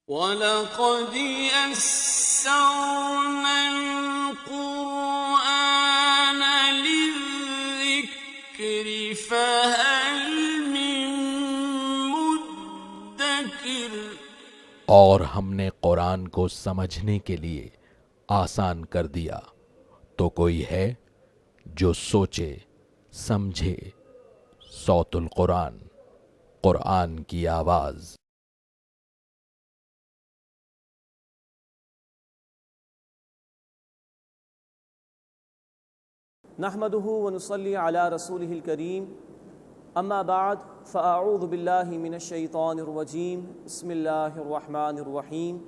وَلَقَدْ يَسَّرْنَا الْقُرْآنَ لِلذِّكْرِ فَهَلْ مِن مُّدَّكِرٍ۔ اور ہم نے قرآن کو سمجھنے کے لیے آسان کر دیا، تو کوئی ہے جو سوچے سمجھے۔ صوت القرآن، قرآن کی آواز۔ نحمده ونصلي على رسوله الكريم اما بعد فاعوذ بالله من الشيطان الرجيم بسم الله الرحمن الرحيم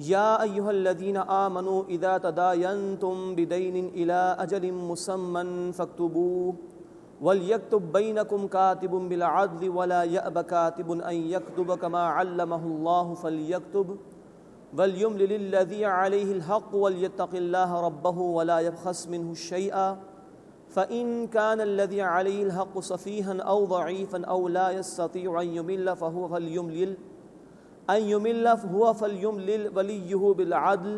يا ايها الذين آمنوا اذا تداينتم بدين الى اجل مسمى فاكتبوه وليكتب بينكم كاتب بالعدل ولا يأب كاتب ان يكتب كما علمه الله فليكتب وليملل الذي عليه الحق وليتق الله ربه ولا يبخس منه شيئا فإن كان الذي عليه الحق سفيها أو ضعيفا أو لا يستطيع أن يمل فهو فليملل وليه بالعدل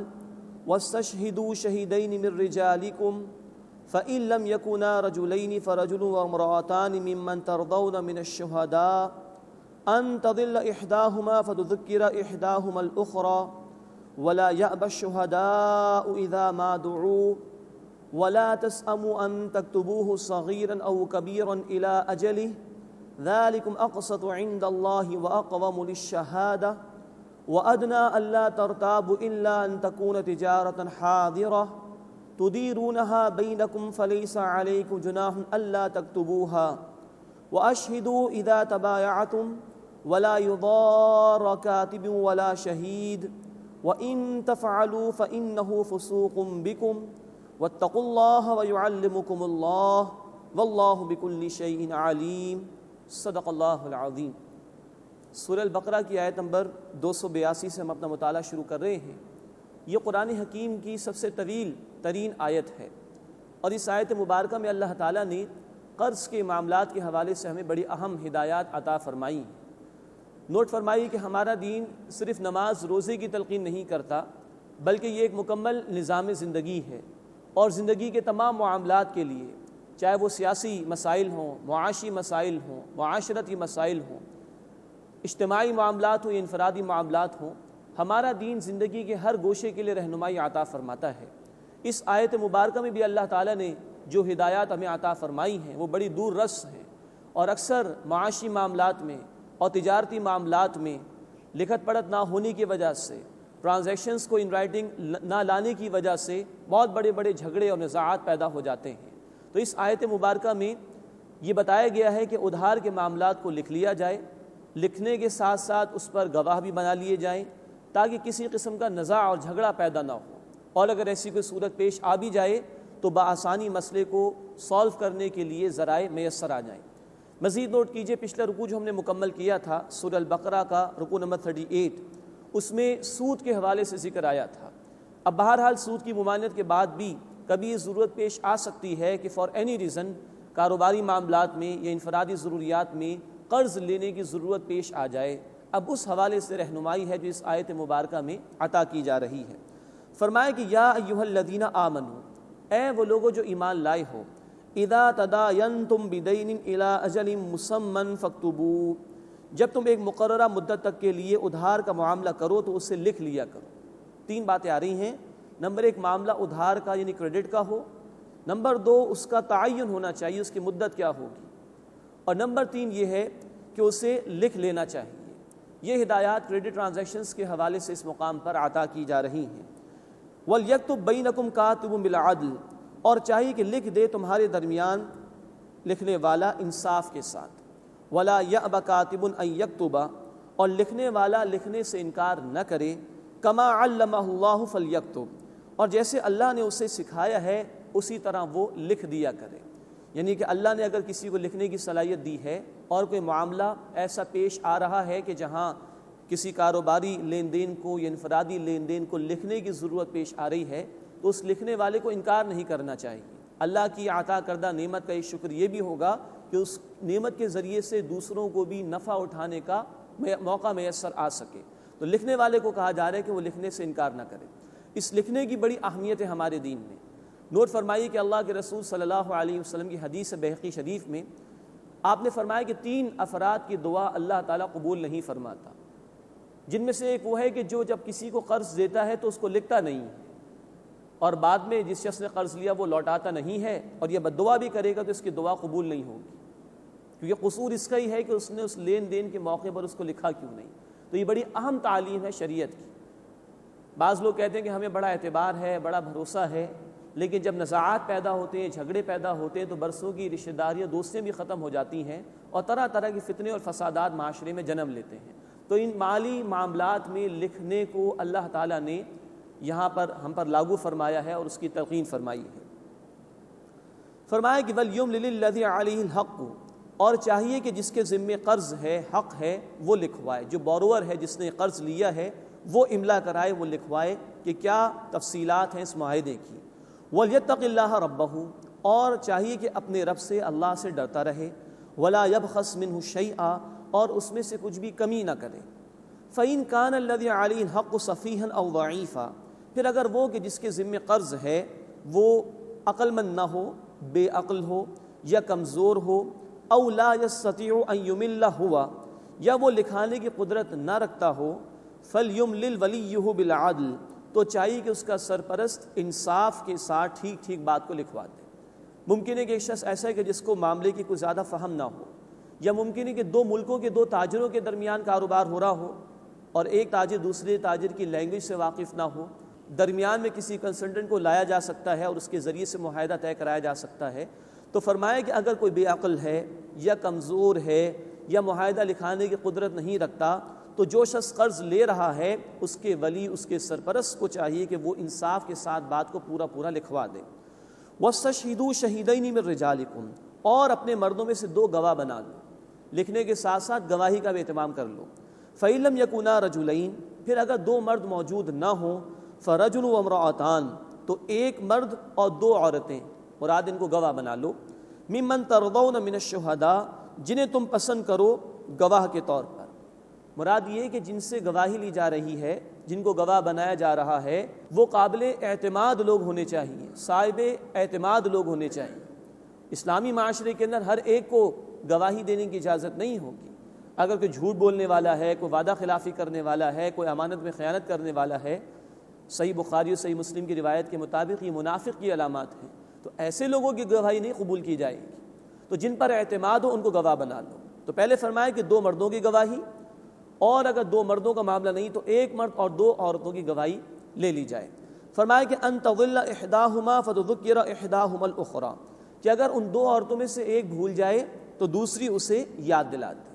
واستشهدوا شهيدين من رجالكم فإن لم يكونا رجلين فرجل وامرأتان ممن ترضون من الشهداء أن تضل إحداهما فتذكر إحداهما الأخرى ولا يأبى الشهداء إذا ما دعوا ولا تسأموا أن تكتبوه صغيرا أو كبيرا إلى أجله ذلكم أقسط عند الله وأقوم للشهادة وأدنى ألا ترتابوا إلا أن تكون تجارة حاضرة تديرونها بينكم فليس عليكم جناح ألا تكتبوها وأشهدوا إذا تبايعتم ولا يضار كاتب ولا شهيد وإن تفعلوا فإنه فسوق بكم واتقوا الله ويعلمكم الله والله بكل شيء عليم صدق اللہ العظیم۔ سورہ البقرہ کی آیت نمبر 282 سے ہم اپنا مطالعہ شروع کر رہے ہیں۔ یہ قرآن حکیم کی سب سے طویل ترین آیت ہے، اور اس آیت مبارکہ میں اللہ تعالیٰ نے قرض کے معاملات کے حوالے سے ہمیں بڑی اہم ہدایات عطا فرمائی ہیں۔ نوٹ فرمائی کہ ہمارا دین صرف نماز روزے کی تلقین نہیں کرتا، بلکہ یہ ایک مکمل نظام زندگی ہے، اور زندگی کے تمام معاملات کے لیے، چاہے وہ سیاسی مسائل ہوں، معاشی مسائل ہوں، معاشرتی مسائل ہوں، اجتماعی معاملات ہوں یا انفرادی معاملات ہوں، ہمارا دین زندگی کے ہر گوشے کے لیے رہنمائی عطا فرماتا ہے۔ اس آیت مبارکہ میں بھی اللہ تعالیٰ نے جو ہدایات ہمیں عطا فرمائی ہیں وہ بڑی دور رس ہیں، اور اکثر معاشی معاملات میں اور تجارتی معاملات میں لکھت پڑھت نہ ہونے کی وجہ سے، ٹرانزیکشنز کو ان رائٹنگ نہ لانے کی وجہ سے بہت بڑے بڑے جھگڑے اور نزاعات پیدا ہو جاتے ہیں۔ تو اس آیت مبارکہ میں یہ بتایا گیا ہے کہ ادھار کے معاملات کو لکھ لیا جائے، لکھنے کے ساتھ ساتھ اس پر گواہ بھی بنا لیے جائیں تاکہ کسی قسم کا نزاع اور جھگڑا پیدا نہ ہو، اور اگر ایسی کوئی صورت پیش آ بھی جائے تو بآسانی مسئلے کو سالو کرنے کے لیے ذرائع میسر آ جائیں۔ مزید نوٹ کیجئے، پچھلا رکوع جو ہم نے مکمل کیا تھا سورہ البقرہ کا رکوع نمبر 38، اس میں سود کے حوالے سے ذکر آیا تھا۔ اب بہرحال سود کی ممانعت کے بعد بھی کبھی یہ ضرورت پیش آ سکتی ہے کہ فار اینی ریزن کاروباری معاملات میں یا انفرادی ضروریات میں قرض لینے کی ضرورت پیش آ جائے۔ اب اس حوالے سے رہنمائی ہے جو اس آیت مبارکہ میں عطا کی جا رہی ہے۔ فرمایا کہ یا ایھا الذین آمنوا، اے وہ لوگوں جو ایمان لائے ہو، اذا تداینتم بدین الی اجل مسمى فاکتبوه، جب تم ایک مقررہ مدت تک کے لیے ادھار کا معاملہ کرو تو اسے لکھ لیا کرو۔ تین باتیں آ رہی ہیں، نمبر ایک معاملہ ادھار کا یعنی کریڈٹ کا ہو، نمبر دو اس کا تعین ہونا چاہیے، اس کی مدت کیا ہوگی، اور نمبر تین یہ ہے کہ اسے لکھ لینا چاہیے۔ یہ ہدایات کریڈٹ ٹرانزیکشنز کے حوالے سے اس مقام پر عطا کی جا رہی ہیں۔ وَلْيَكْتُبْ بَيْنَكُمْ كَاتِبٌ بِالْعَدْلِ، اور چاہیے کہ لکھ دے تمہارے درمیان لکھنے والا انصاف کے ساتھ۔ وَلَا يَأْبَ كَاتِبٌ أَن يَكْتُبَ، اور لکھنے والا لکھنے سے انکار نہ کرے، كَمَا عَلَّمَهُ اللَّهُ فَلْيَكْتُبْ، اور جیسے اللہ نے اسے سکھایا ہے اسی طرح وہ لکھ دیا کرے۔ یعنی کہ اللہ نے اگر کسی کو لکھنے کی صلاحیت دی ہے اور کوئی معاملہ ایسا پیش آ رہا ہے کہ جہاں کسی کاروباری لین دین کو یا انفرادی لین دین کو لکھنے کی ضرورت پیش آ رہی ہے تو اس لکھنے والے کو انکار نہیں کرنا چاہیے۔ اللہ کی عطا کردہ نعمت کا ایک شکر یہ بھی ہوگا کہ اس نعمت کے ذریعے سے دوسروں کو بھی نفع اٹھانے کا موقع میسر آ سکے۔ تو لکھنے والے کو کہا جا رہا ہے کہ وہ لکھنے سے انکار نہ کرے۔ اس لکھنے کی بڑی اہمیت ہے ہمارے دین میں۔ نوٹ فرمائیے کہ اللہ کے رسول صلی اللہ علیہ وسلم کی حدیث بہقی شریف میں آپ نے فرمایا کہ 3 افراد کی دعا اللہ تعالیٰ قبول نہیں فرماتا، جن میں سے ایک وہ ہے کہ جو جب کسی کو قرض دیتا ہے تو اس کو لکھتا نہیں ہے، اور بعد میں جس شخص نے قرض لیا وہ لوٹاتا نہیں ہے، اور یہ بد دعا بھی کرے گا تو اس کی دعا قبول نہیں ہوگی، کیونکہ قصور اس کا ہی ہے کہ اس نے اس لین دین کے موقع پر اس کو لکھا کیوں نہیں۔ تو یہ بڑی اہم تعلیم ہے شریعت کی۔ بعض لوگ کہتے ہیں کہ ہمیں بڑا اعتبار ہے، بڑا بھروسہ ہے، لیکن جب نزاعات پیدا ہوتے ہیں، جھگڑے پیدا ہوتے ہیں، تو برسوں کی رشتہ داریاں دوستیں بھی ختم ہو جاتی ہیں، اور طرح طرح کے فتنے اور فسادات معاشرے میں جنم لیتے ہیں۔ تو ان مالی معاملات میں لکھنے کو اللہ تعالیٰ نے یہاں پر ہم پر لاگو فرمایا ہے اور اس کی تلقین فرمائی ہے۔ فرمایا کہ وَلْيُمْلِلِ الَّذِي عَلَيْهِ الْحَقُّ، اور چاہیے کہ جس کے ذمے قرض ہے، حق ہے، وہ لکھوائے۔ جو بورور ہے، جس نے قرض لیا ہے، وہ املا کرائے، وہ لکھوائے کہ کیا تفصیلات ہیں اس معاہدے کی۔ وَلْيَتَّقِ اللَّهَ رَبَّهُ، اور چاہیے کہ اپنے رب سے، اللہ سے ڈرتا رہے۔ وَلَا يَبْخَسْ مِنْهُ شَيْئًا، اور اس میں سے کچھ بھی کمی نہ کرے۔ فَإِنْ كَانَ الَّذِي عَلَيْهِ الْحَقُّ سَفِيهًا أَوْ ضَعِيفًا، پھر اگر وہ کہ جس کے ذمے قرض ہے وہ عقل مند نہ ہو، بے عقل ہو یا کمزور ہو، او لا يستطيع ان يمل ہوا، یا وہ لکھانے کی قدرت نہ رکھتا ہو، فَلْيُمْلِلْ وَلِيُّهُ بِالْعَدْلِ، تو چاہیے کہ اس کا سرپرست انصاف کے ساتھ ٹھیک ٹھیک بات کو لکھوا دے۔ ممکن ہے کہ ایک شخص ایسا ہے کہ جس کو معاملے کی کوئی زیادہ فہم نہ ہو، یا ممکن ہے کہ 2 ملکوں کے 2 تاجروں کے درمیان کاروبار ہو رہا ہو، اور ایک تاجر دوسرے تاجر کی لینگویج سے واقف نہ ہو، درمیان میں کسی کنسلٹنٹ کو لایا جا سکتا ہے اور اس کے ذریعے سے معاہدہ طے کرایا جا سکتا ہے۔ تو فرمایا کہ اگر کوئی بے عقل ہے یا کمزور ہے یا معاہدہ لکھانے کی قدرت نہیں رکھتا، تو جو شخص قرض لے رہا ہے اس کے ولی، اس کے سرپرست کو چاہیے کہ وہ انصاف کے ساتھ بات کو پورا لکھوا دے۔ وَاسْتَشْهِدُوا شَهِيدَيْنِ مِن رِجَالِكُمْ، اور اپنے مردوں میں سے 2 گواہ بنا لو، لکھنے کے ساتھ ساتھ گواہی کا بھی اہتمام کر لو۔ فَإِن لَّمْ يَكُونَا رَجُلَيْنِ، پھر اگر 2 مرد موجود نہ ہوں، فَرَجُلٌ وَامْرَأَتَانِ، تو 1 مرد اور 2 عورتیں، مراد ان کو گواہ بنا لو۔ مِمَّن تَرْضَوْنَ مِنَ الشُّهَدَاءِ، جنہیں تم پسند کرو گواہ کے طور پر۔ مراد یہ کہ جن سے گواہی لی جا رہی ہے، جن کو گواہ بنایا جا رہا ہے، وہ قابل اعتماد لوگ ہونے چاہیے، صاحب اعتماد لوگ ہونے چاہیے۔ اسلامی معاشرے کے اندر ہر ایک کو گواہی دینے کی اجازت نہیں ہوگی۔ اگر کوئی جھوٹ بولنے والا ہے، کوئی وعدہ خلافی کرنے والا ہے، کوئی امانت میں خیانت کرنے والا ہے، صحیح بخاری اور صحیح مسلم کی روایت کے مطابق یہ منافق کی علامات ہیں، تو ایسے لوگوں کی گواہی نہیں قبول کی جائے گی۔ تو جن پر اعتماد ہو ان کو گواہ بنا لو۔ تو پہلے فرمایا کہ 2 مردوں کی گواہی، اور اگر 2 مردوں کا معاملہ نہیں تو 1 مرد اور 2 عورتوں کی گواہی لے لی جائے۔ فرمایا کہ ان تضل احداهما فتذکر احداهما الاخرى، کہ اگر ان 2 عورتوں میں سے ایک بھول جائے تو دوسری اسے یاد دلا دے۔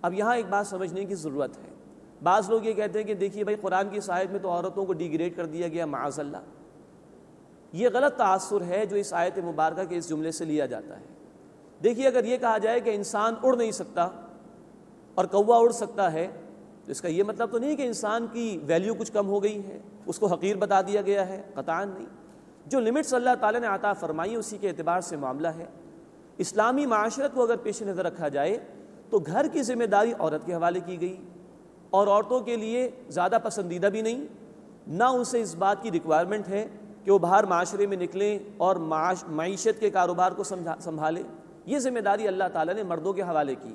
اب یہاں ایک بات سمجھنے کی ضرورت ہے۔ بعض لوگ یہ کہتے ہیں کہ دیکھیے بھائی قرآن کی اس آیت میں تو عورتوں کو ڈیگریڈ کر دیا گیا، معاذ اللہ۔ یہ غلط تاثر ہے جو اس آیت مبارکہ کے اس جملے سے لیا جاتا ہے۔ دیکھیے اگر یہ کہا جائے کہ انسان اڑ نہیں سکتا اور کوا اڑ سکتا ہے، تو اس کا یہ مطلب تو نہیں کہ انسان کی ویلیو کچھ کم ہو گئی ہے، اس کو حقیر بتا دیا گیا ہے، قطعاً نہیں۔ جو لمٹس اللہ تعالیٰ نے عطا فرمائی اسی کے اعتبار سے معاملہ ہے۔ اسلامی معاشرت کو اگر پیش نظر رکھا جائے تو گھر کی ذمہ داری عورت کے حوالے کی گئی، اور عورتوں کے لیے زیادہ پسندیدہ بھی نہیں، نہ ان سے اس بات کی ریکوائرمنٹ ہے کہ وہ باہر معاشرے میں نکلیں اور معیشت کے کاروبار کو سنبھالیں۔ یہ ذمہ داری اللہ تعالیٰ نے مردوں کے حوالے کی۔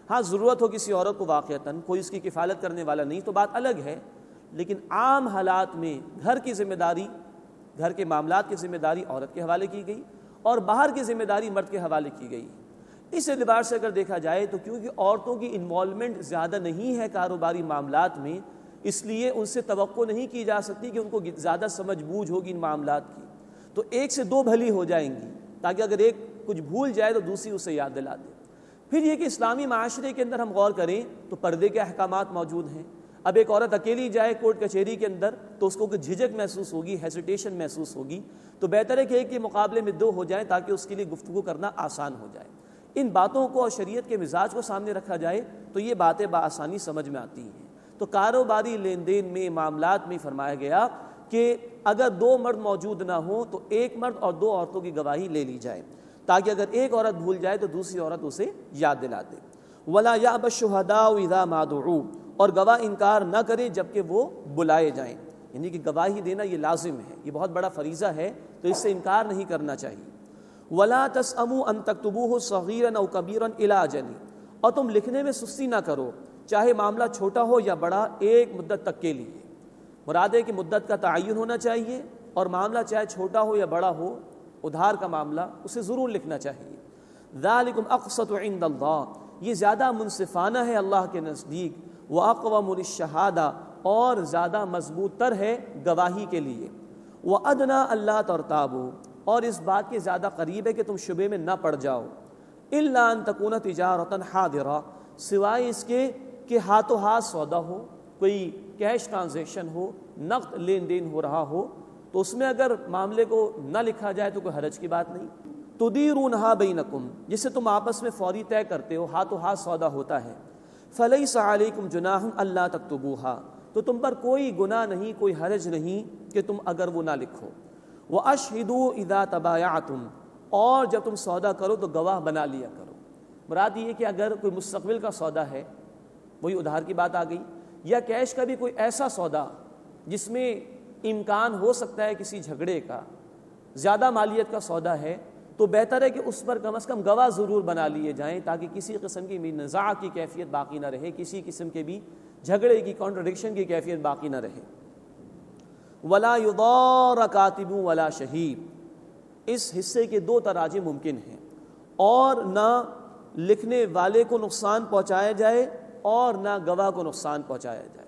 ہاں ضرورت ہو کسی عورت کو واقعتاً، کوئی اس کی کفالت کرنے والا نہیں تو بات الگ ہے، لیکن عام حالات میں گھر کی ذمہ داری، گھر کے معاملات کی ذمہ داری عورت کے حوالے کی گئی، اور باہر کی ذمہ داری مرد کے حوالے کی گئی۔ اس اعتبار سے اگر دیکھا جائے تو کیونکہ عورتوں کی انوالومنٹ زیادہ نہیں ہے کاروباری معاملات میں، اس لیے ان سے توقع نہیں کی جا سکتی کہ ان کو زیادہ سمجھ بوجھ ہوگی ان معاملات کی، تو 1 سے 2 بھلی ہو جائیں گی، تاکہ اگر ایک کچھ بھول جائے تو دوسری اسے یاد دلا دے۔ پھر یہ کہ اسلامی معاشرے کے اندر ہم غور کریں تو پردے کے احکامات موجود ہیں۔ اب ایک عورت اکیلی جائے کورٹ کچہری کے اندر تو اس کو کوئی جھجک محسوس ہوگی، ہیسیٹیشن محسوس ہوگی، تو بہتر ہے کہ ایک کے مقابلے میں 2 ہو جائیں تاکہ اس کے لیے گفتگو کرنا آسان ہو جائے۔ ان باتوں کو اور شریعت کے مزاج کو سامنے رکھا جائے تو یہ باتیں بآسانی سمجھ میں آتی ہیں۔ تو کاروباری لین دین میں، معاملات میں فرمایا گیا کہ اگر 2 مرد موجود نہ ہوں تو 1 مرد اور 2 عورتوں کی گواہی لے لی جائے، تاکہ اگر ایک عورت بھول جائے تو دوسری عورت اسے یاد دلا دے۔ وَلَا يَأْبَ الشُّهَدَاءُ إِذَا مَا دُعُوا، اور گواہ انکار نہ کرے جبکہ وہ بلائے جائیں، یعنی کہ گواہی دینا یہ لازم ہے، یہ بہت بڑا فریضہ ہے، تو اس سے انکار نہیں کرنا چاہیے۔ وَلَا تَسْأَمُوا أَن تَكْتُبُوهُ صَغِيرًا أَوْ كَبِيرًا إِلَىٰ أَجَلٍ، اور تم لکھنے میں سستی نہ کرو، چاہے معاملہ چھوٹا ہو یا بڑا، ایک مدت تک کے لیے۔ مراد ہے کہ مدت کا تعین ہونا چاہیے، اور معاملہ چاہے چھوٹا ہو یا بڑا ہو، ادھار کا معاملہ، اسے ضرور لکھنا چاہیے۔ ذَلِكُمْ أَقْسَطُ عِندَ اللَّهِ، یہ زیادہ منصفانہ ہے اللہ کے نزدیک، وَأَقْوَمُ لِلشَّهَادَةِ، اور زیادہ مضبوط تر ہے گواہی کے لیے، وَأَدْنَىٰ أَلَّا تَرْتَابُوا، اور اس بات کے زیادہ قریب ہے کہ تم شبے میں نہ پڑ جاؤ، إِلَّا أَن تَكُونَ تِجَارَةً حَاضِرَةً، سوائے اس کے کہ ہاتھوں ہاتھ سودا ہو، کوئی کیش ٹرانزیکشن ہو، نقد لین دین ہو رہا ہو، تو اس میں اگر معاملے کو نہ لکھا جائے تو کوئی حرج کی بات نہیں۔ تُدِيرُونَهَا بَيْنَكُمْ، جسے تم آپس میں فوری طے کرتے ہو، ہاتھوں ہاتھ سودا ہوتا ہے۔ فَلَيْسَ عَلَيْكُمْ جُنَاحٌ أَلَّا تَكْتُبُوهَا، تو تم پر کوئی گناہ نہیں، کوئی حرج نہیں کہ تم اگر وہ نہ لکھو۔ وَأَشْهِدُوا إِذَا تَبَايَعْتُمْ، اور جب تم سودا کرو تو گواہ بنا لیا کرو۔ مراد یہ کہ اگر کوئی مستقبل کا سودا ہے، وہی ادھار کی بات آ گئی، یا کیش کا بھی کوئی ایسا سودا جس میں امکان ہو سکتا ہے کسی جھگڑے کا، زیادہ مالیت کا سودا ہے، تو بہتر ہے کہ اس پر کم از کم گواہ ضرور بنا لیے جائیں، تاکہ کسی قسم کی نزاع کی کیفیت باقی نہ رہے، کسی قسم کے بھی جھگڑے کی، کانٹرڈکشن کی کیفیت باقی نہ رہے۔ وَلَا يُضَارَ كَاتِبٌ وَلَا شَهِيدٌ، اس حصے کے دو تراجم ممکن ہیں، اور نہ لکھنے والے کو نقصان پہنچایا جائے اور نہ گواہ کو نقصان پہنچایا جائے،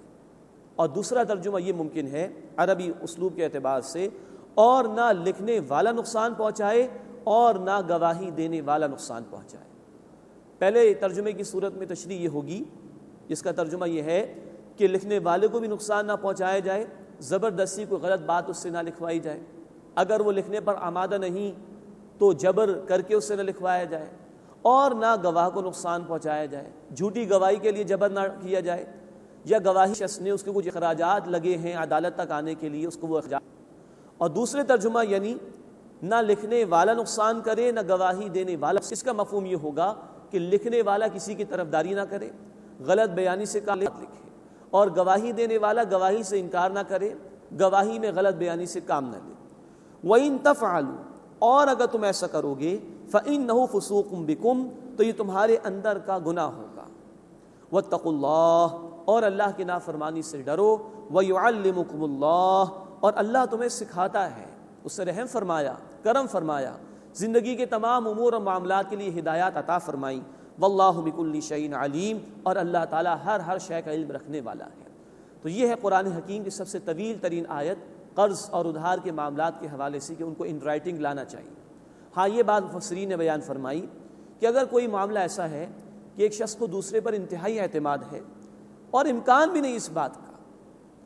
اور دوسرا ترجمہ یہ ممکن ہے عربی اسلوب کے اعتبار سے، اور نہ لکھنے والا نقصان پہنچائے اور نہ گواہی دینے والا نقصان پہنچائے۔ پہلے ترجمے کی صورت میں تشریح یہ ہوگی، جس کا ترجمہ یہ ہے کہ لکھنے والے کو بھی نقصان نہ پہنچایا جائے، زبردستی کوئی غلط بات اس سے نہ لکھوائی جائے، اگر وہ لکھنے پر آمادہ نہیں تو جبر کر کے اس سے نہ لکھوایا جائے، اور نہ گواہ کو نقصان پہنچایا جائے، جھوٹی گواہی کے لیے جبر نہ کیا جائے، یا گواہی شخص نے اس کے کچھ اخراجات لگے ہیں عدالت تک آنے کے لیے، اس کو وہ اخراجات۔ اور دوسرے ترجمہ یعنی نہ لکھنے والا نقصان کرے نہ گواہی دینے والا، اس کا مفہوم یہ ہوگا کہ لکھنے والا کسی کی طرفداری نہ کرے، غلط بیانی سے کام لکھے، اور گواہی دینے والا گواہی سے انکار نہ کرے، گواہی میں غلط بیانی سے کام نہ لے۔ وَإِن تَفْعَلُوا، اور اگر تم ایسا کرو گے، فَإِنَّهُ فُسُوقٌ بِكُمْ، تو یہ تمہارے اندر کا گناہ ہوگا۔ وَاتَّقُوا اللَّهَ، اور اللہ کی نافرمانی سے ڈرو، وَيُعَلِّمُكُمُ اللَّهُ، اور اللہ تمہیں سکھاتا ہے، اس سے رحم فرمایا، کرم فرمایا، زندگی کے تمام امور اور معاملات کے لیے ہدایات عطا فرمائی۔ وَاللَّهُ بِكُلِّ شَيْءٍ عَلِيمٌ، اور اللہ تعالیٰ ہر شے کا علم رکھنے والا ہے۔ تو یہ ہے قرآن حکیم کی سب سے طویل ترین آیت، قرض اور ادھار کے معاملات کے حوالے سے، کہ ان کو ان رائٹنگ لانا چاہیے۔ ہاں یہ بات مفسرین نے بیان فرمائی کہ اگر کوئی معاملہ ایسا ہے کہ ایک شخص کو دوسرے پر انتہائی اعتماد ہے، اور امکان بھی نہیں اس بات کا،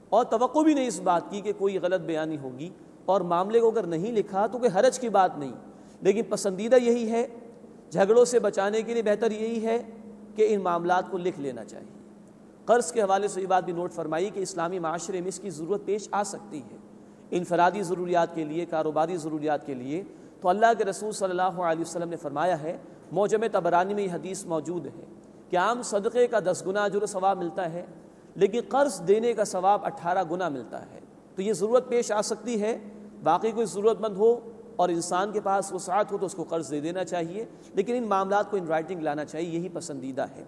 اور توقع بھی نہیں اس بات کی کہ کوئی غلط بیانی ہوگی، اور معاملے کو اگر نہیں لکھا تو کوئی حرج کی بات نہیں، لیکن پسندیدہ یہی ہے، جھگڑوں سے بچانے کے لیے بہتر یہی ہے کہ ان معاملات کو لکھ لینا چاہیے۔ قرض کے حوالے سے یہ بات بھی نوٹ فرمائی کہ اسلامی معاشرے میں اس کی ضرورت پیش آ سکتی ہے، انفرادی ضروریات کے لیے، کاروباری ضروریات کے لیے، تو اللہ کے رسول صلی اللہ علیہ وسلم نے فرمایا ہے، معجم طبرانی میں یہ حدیث موجود ہے کہ عام صدقے کا 10 گنا اجر و ثواب ملتا ہے، لیکن قرض دینے کا ثواب 18 گنا ملتا ہے۔ تو یہ ضرورت پیش آ سکتی ہے، باقی کوئی ضرورت مند ہو اور انسان کے پاس وسعت ہو تو اس کو قرض دے دینا چاہیے، لیکن ان معاملات کو ان رائٹنگ لانا چاہیے، یہی پسندیدہ ہے۔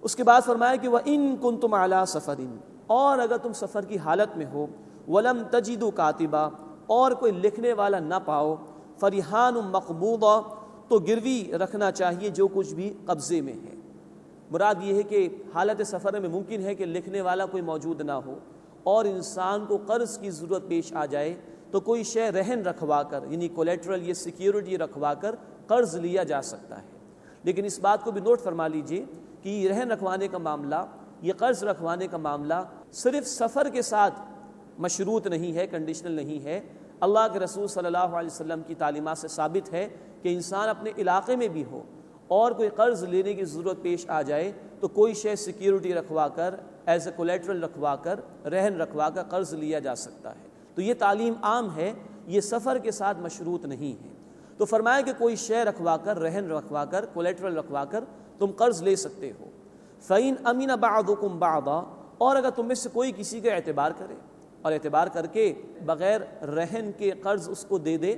اس کے بعد فرمایا کہ وَإِن كُنتُمْ عَلَىٰ سَفَرٍ، اور اگر تم سفر کی حالت میں ہو، وَلَمْ تَجِدُوا كَاتِبًا، اور کوئی لکھنے والا نہ پاؤ، فَرِحَانٌ مَّقْبُوضَةٌ، تو گروی رکھنا چاہیے جو کچھ بھی قبضے میں ہے۔ مراد یہ ہے کہ حالت سفر میں ممکن ہے کہ لکھنے والا کوئی موجود نہ ہو، اور انسان کو قرض کی ضرورت پیش آ جائے تو کوئی شے رہن رکھوا کر، یعنی کولیٹرل، یہ سیکیورٹی رکھوا کر قرض لیا جا سکتا ہے۔ لیکن اس بات کو بھی نوٹ فرما لیجئے کہ یہ رہن رکھوانے کا معاملہ، یہ قرض رکھوانے کا معاملہ صرف سفر کے ساتھ مشروط نہیں ہے، کنڈیشنل نہیں ہے۔ اللہ کے رسول صلی اللہ علیہ وسلم کی تعلیمات سے ثابت ہے کہ انسان اپنے علاقے میں بھی ہو اور کوئی قرض لینے کی ضرورت پیش آ جائے تو کوئی شے سیکیورٹی رکھوا کر، ایز اے کولیٹرل رکھوا کر، رہن رکھوا کر قرض لیا جا سکتا ہے۔ تو یہ تعلیم عام ہے، یہ سفر کے ساتھ مشروط نہیں ہے۔ تو فرمایا کہ کوئی شے رکھوا کر، رہن رکھوا کر، کولیٹرل رکھوا کر تم قرض لے سکتے ہو۔ فَإِنْ أَمِنَ بَعْضُكُمْ بَعْضًا، اور اگر تم میں سے کوئی کسی کا اعتبار کرے اور اعتبار کر کے بغیر رہن کے قرض اس کو دے دے،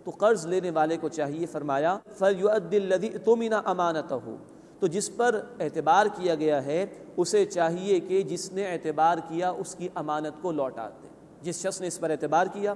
تو قرض لینے والے کو چاہیے، فرمایا فَلْيُؤَدِّ الَّذِي اؤْتُمِنَ أَمَانَتَهُ، تو جس پر اعتبار کیا گیا ہے اسے چاہیے کہ جس نے اعتبار کیا اس کی امانت کو لوٹا دے۔ جس شخص نے اس پر اعتبار کیا،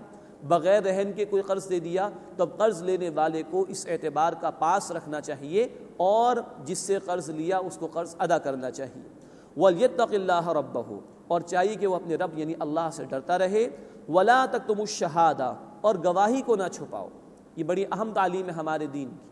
بغیر رہن کے کوئی قرض دے دیا، تو اب قرض لینے والے کو اس اعتبار کا پاس رکھنا چاہیے اور جس سے قرض لیا اس کو قرض ادا کرنا چاہیے۔ وَلْيَتَّقِ اللَّهَ رَبَّهُ، اور چاہیے کہ وہ اپنے رب یعنی اللہ سے ڈرتا رہے۔ وَلَا تَكْتُمُوا الشَّهَادَةَ، اور گواہی کو نہ چھپاؤ۔ یہ بڑی اہم تعلیم ہے ہمارے دین کی۔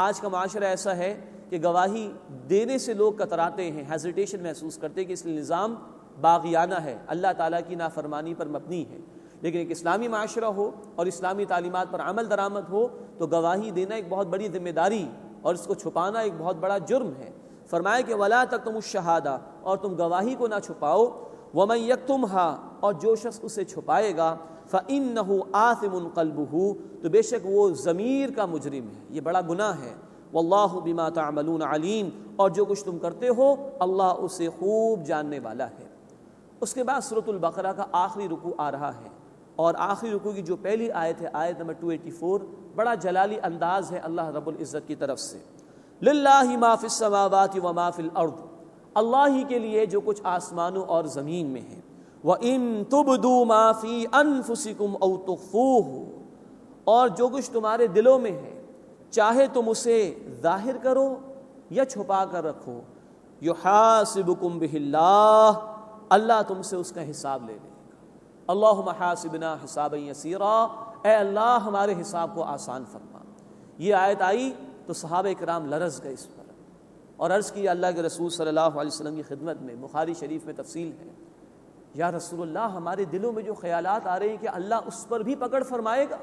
آج کا معاشرہ ایسا ہے کہ گواہی دینے سے لوگ کتراتے ہیں، ہیزیٹیشن محسوس کرتے ہیں کہ اس نظام باغیانہ ہے، اللہ تعالیٰ کی نافرمانی پر مبنی ہے۔ لیکن ایک اسلامی معاشرہ ہو اور اسلامی تعلیمات پر عمل درآمد ہو تو گواہی دینا ایک بہت بڑی ذمہ داری اور اس کو چھپانا ایک بہت بڑا جرم ہے۔ فرمایا کہ وَلَا تَكْتُمُوا الشَّهَادَةَ، اور تم گواہی کو نہ چھپاؤ۔ وَمَن يَكْتُمْهَا، اور جو شخص اسے چھپائے گا، فَإِنَّهُ آثِمٌ قَلْبُهُ، تو بے شک وہ ضمیر کا مجرم ہے، یہ بڑا گناہ ہے۔ وَاللَّهُ بِمَا تَعْمَلُونَ عَلِيمٌ، اور جو کچھ تم کرتے ہو اللہ اسے خوب جاننے والا ہے۔ اس کے بعد سورۃ البقرہ کا آخری رکوع آ رہا ہے، اور آخری رکوع کی جو پہلی آیت ہے، آیت نمبر 284، بڑا جلالی انداز ہے اللہ رب العزت کی طرف سے۔ لِلَّهِ مَا فِي السَّمَاوَاتِ وَمَا فِي الْأَرْضِ، اللہ ہی کے لیے جو کچھ آسمانوں اور زمین میں ہے۔ وَإِن تُبْدُوا مَا فِي أَنفُسِكُمْ أَوْ تُخْفُوهُ، اور جو کچھ تمہارے دلوں میں ہے چاہے تم اسے ظاہر کرو یا چھپا کر رکھو، يُحَاسِبُكُمْ بِهِ اللَّهُ، اللہ تم سے اس کا حساب لے لے گا۔ اللہم حاسبنا حسابا یسیرا، اے اللہ ہمارے حساب کو آسان فرما۔ یہ آیت آئی تو صحابہ کرام لرز گئے اس پر اور عرض کیا اللہ کے رسول صلی اللہ علیہ وسلم کی خدمت میں، بخاری شریف میں تفصیل ہے، یا رسول اللہ ہمارے دلوں میں جو خیالات آ رہے ہیں کہ اللہ اس پر بھی پکڑ فرمائے گا؟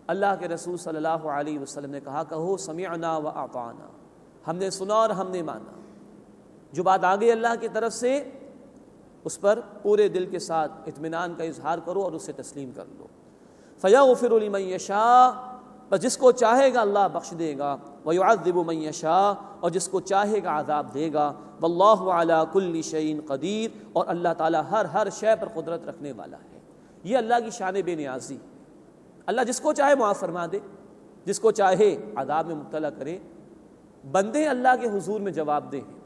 اللہ کے رسول صلی اللہ علیہ وسلم نے کہا، کہو سمعنا واطعنا، ہم نے سنا اور ہم نے مانا۔ جو بات آ گئی اللہ کی طرف سے اس پر پورے دل کے ساتھ اطمینان کا اظہار کرو اور اسے تسلیم کر لو۔ فَيَغْفِرُ لِمَن يَشَاءُ، بس جس کو چاہے گا اللہ بخش دے گا، وَيُعَذِّبُ مَن يَشَاءُ، اور جس کو چاہے گا عذاب دے گا۔ وَاللَّهُ عَلَى كُلِّ شَيْءٍ قَدِيرٌ، اور اللہ تعالیٰ ہر شے پر قدرت رکھنے والا ہے۔ یہ اللہ کی شان بے نیازی، اللہ جس کو چاہے معاف فرما دے، جس کو چاہے عذاب میں مبتلا کرے۔ بندے اللہ کے حضور میں جواب دہ ہیں،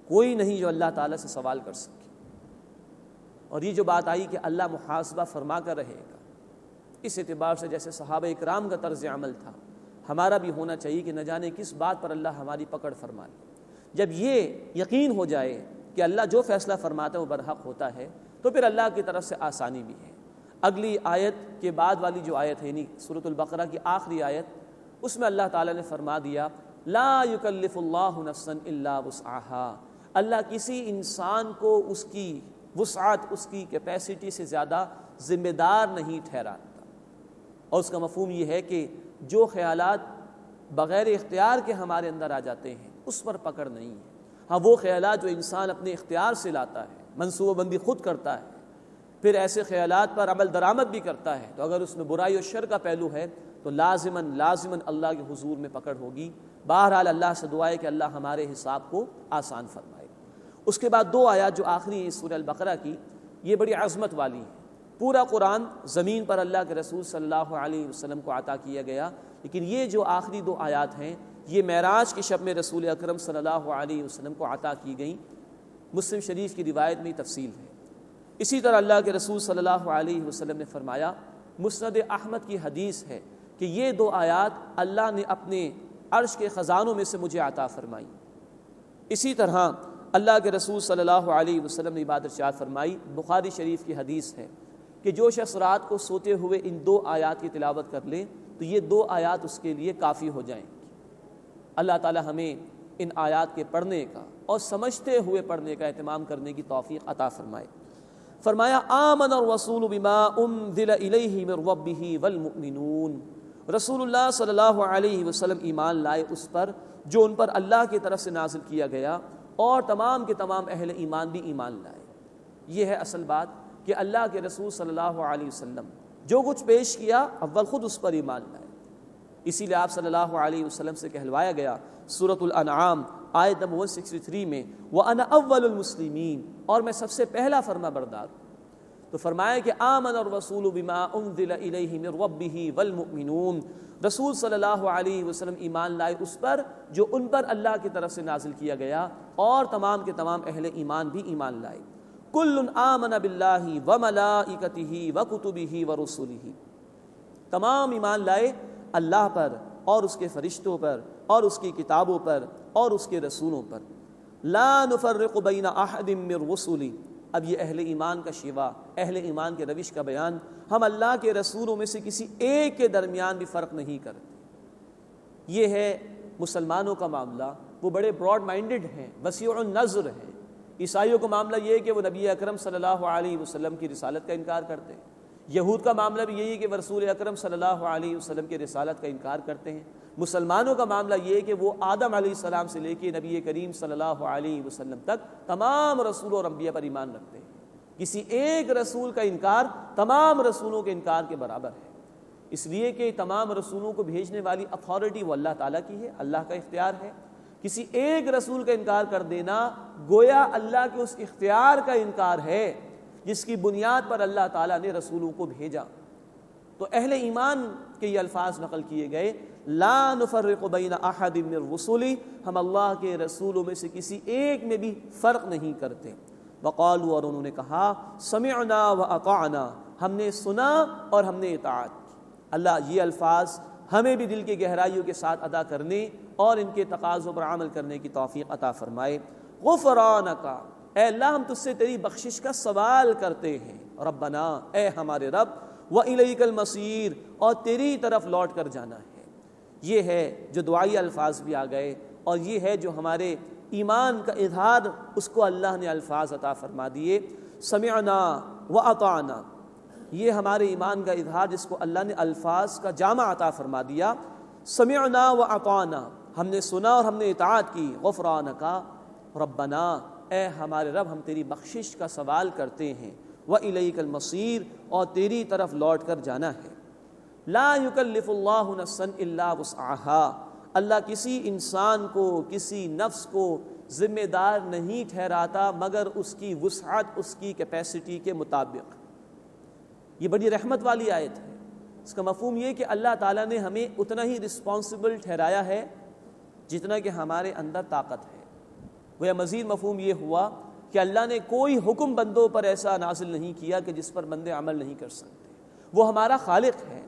کوئی نہیں جو اللہ تعالیٰ سے سوال کر سکے۔ اور یہ جو بات آئی کہ اللہ محاسبہ فرما کر رہے گا، اس اعتبار سے جیسے صحابہ اکرام کا طرز عمل تھا، ہمارا بھی ہونا چاہیے کہ نہ جانے کس بات پر اللہ ہماری پکڑ فرما لے۔ جب یہ یقین ہو جائے کہ اللہ جو فیصلہ فرماتا ہے وہ برحق ہوتا ہے، تو پھر اللہ کی طرف سے آسانی بھی ہے۔ اگلی آیت کے بعد والی جو آیت ہے، یعنی سورۃ البقرہ کی آخری آیت، اس میں اللہ تعالیٰ نے فرما دیا، لا یکلف اللہ نفسا الا وسعها، اللہ کسی انسان کو اس کی وسعت، اس کی کیپیسٹی سے زیادہ ذمہ دار نہیں ٹھہراتا۔ اور اس کا مفہوم یہ ہے کہ جو خیالات بغیر اختیار کے ہمارے اندر آ جاتے ہیں اس پر پکڑ نہیں ہے۔ ہاں وہ خیالات جو انسان اپنے اختیار سے لاتا ہے، منصوبہ بندی خود کرتا ہے، پھر ایسے خیالات پر عمل درآمد بھی کرتا ہے، تو اگر اس میں برائی و شر کا پہلو ہے تو لازماً اللہ کے حضور میں پکڑ ہوگی۔ بہرحال اللہ سے دعا ہے کہ اللہ ہمارے حساب کو آسان فرمائے۔ اس کے بعد دو آیات جو آخری ہیں سورہ البقرہ کی، یہ بڑی عظمت والی ہیں۔ پورا قرآن زمین پر اللہ کے رسول صلی اللہ علیہ وسلم کو عطا کیا گیا، لیکن یہ جو آخری دو آیات ہیں یہ معراج کی شب میں رسول اکرم صلی اللہ علیہ وسلم کو عطا کی گئیں۔ مسلم شریف کی روایت میں تفصیل ہے۔ اسی طرح اللہ کے رسول صلی اللہ علیہ وسلم نے فرمایا، مسند احمد کی حدیث ہے کہ یہ دو آیات اللہ نے اپنے عرش کے خزانوں میں سے مجھے عطا فرمائی۔ اسی طرح اللہ کے رسول صلی اللہ علیہ وسلم نے عبادت ارشاد فرمائی، بخاری شریف کی حدیث ہے کہ جو شخص رات کو سوتے ہوئے ان دو آیات کی تلاوت کر لے تو یہ دو آیات اس کے لیے کافی ہو جائیں گی۔ اللہ تعالی ہمیں ان آیات کے پڑھنے کا اور سمجھتے ہوئے پڑھنے کا اہتمام کرنے کی توفیق عطا فرمائے۔ فرمایا، آمن الرسول بما انزل الیہ من ربہ والمؤمنون، رسول اللہ صلی اللہ علیہ وسلم ایمان لائے اس پر جو ان پر اللہ کی طرف سے نازل کیا گیا، اور تمام کے تمام اہل ایمان بھی ایمان لائے۔ یہ ہے اصل بات کہ اللہ کے رسول صلی اللہ علیہ وسلم جو کچھ پیش کیا اول خود اس پر ایمان لائے۔ اسی لیے آپ صلی اللہ علیہ وسلم سے کہلوایا گیا، سورۃ الانعام آیت نمبر 163 میں وَأَنَا أَوَّلُ الْمُسْلِمِينَ، اور میں سب سے پہلا فرما بردار ہوں۔ تو فرمایا کہ آمن الرسول بما انزل الیہ من ربہ والمؤمنون، رسول صلی اللہ علیہ وسلم ایمان لائے اس پر جو ان پر اللہ کی طرف سے نازل کیا گیا، اور تمام کے تمام اہل ایمان بھی ایمان لائے۔ کل آمن باللہ وملائکتہ وکتبہ ورسلہ، تمام ایمان لائے اللہ پر اور اس کے فرشتوں پر اور اس کی کتابوں پر اور اس کے رسولوں پر۔ لا نفرق بین احد من رسلہ، اب یہ اہل ایمان کا شیوا، اہل ایمان کے روش کا بیان، ہم اللہ کے رسولوں میں سے کسی ایک کے درمیان بھی فرق نہیں کرتے۔ یہ ہے مسلمانوں کا معاملہ، وہ بڑے براڈ مائنڈڈ ہیں، وسیع النظر ہیں۔ عیسائیوں کا معاملہ یہ ہے کہ وہ نبی اکرم صلی اللہ علیہ وسلم کی رسالت کا انکار کرتے ہیں۔ یہود کا معاملہ بھی یہی ہے کہ وہ رسول اکرم صلی اللہ علیہ وسلم کی رسالت کا انکار کرتے ہیں۔ مسلمانوں کا معاملہ یہ ہے کہ وہ آدم علیہ السلام سے لے کے نبی کریم صلی اللہ علیہ وسلم تک تمام رسولوں اور انبیاء پر ایمان رکھتے ہیں۔ کسی ایک رسول کا انکار تمام رسولوں کے انکار کے برابر ہے، اس لیے کہ تمام رسولوں کو بھیجنے والی اتھارٹی وہ اللہ تعالیٰ کی ہے، اللہ کا اختیار ہے۔ کسی ایک رسول کا انکار کر دینا گویا اللہ کے اس اختیار کا انکار ہے جس کی بنیاد پر اللہ تعالیٰ نے رسولوں کو بھیجا۔ تو اہل ایمان کے یہ الفاظ نقل کیے گئے، لا نفرق بین احد من رسلہ، ہم اللہ کے رسولوں میں سے کسی ایک میں بھی فرق نہیں کرتے۔ وقالوا، اور انہوں نے کہا، سمعنا واطعنا، ہم نے سنا اور ہم نے اطاعت کی۔ اللہ یہ الفاظ ہمیں بھی دل کی گہرائیوں کے ساتھ ادا کرنے اور ان کے تقاضوں پر عمل کرنے کی توفیق عطا فرمائے۔ غفرانک، اے اللہ ہم تجھ سے تیری بخشش کا سوال کرتے ہیں۔ ربنا، اے ہمارے رب، وَإِلَيْكَ الْمَصِيرُ، اور تیری طرف لوٹ کر جانا ہے۔ یہ ہے جو دعائی الفاظ بھی آ گئے، اور یہ ہے جو ہمارے ایمان کا اظہار، اس کو اللہ نے الفاظ عطا فرما دیے۔ سمعنا وَأَطَعْنَا، یہ ہمارے ایمان کا اظہار جس کو اللہ نے الفاظ کا جامع عطا فرما دیا۔ سمعنا وَأَطَعْنَا، ہم نے سنا اور ہم نے اطاعت کی۔ غفرانک، ربنا، اے ہمارے رب ہم تیری بخشش کا سوال کرتے ہیں۔ وَإِلَيْكَ الْمَصِيرُ، اور تیری طرف لوٹ کر جانا ہے۔ لا يُكَلِّفُ اللَّهُ نَفْسًا إِلَّا وُسْعَهَا، اللہ کسی انسان کو، کسی نفس کو ذمہ دار نہیں ٹھہراتا مگر اس کی وسعت، اس کی کیپیسٹی کے مطابق۔ یہ بڑی رحمت والی آیت ہے۔ اس کا مفہوم یہ کہ اللہ تعالیٰ نے ہمیں اتنا ہی رسپانسبل ٹھہرایا ہے جتنا کہ ہمارے اندر طاقت ہے۔ وہ مزید مفہوم یہ ہوا کہ اللہ نے کوئی حکم بندوں پر ایسا نازل نہیں کیا کہ جس پر بندے عمل نہیں کر سکتے۔ وہ ہمارا خالق ہے،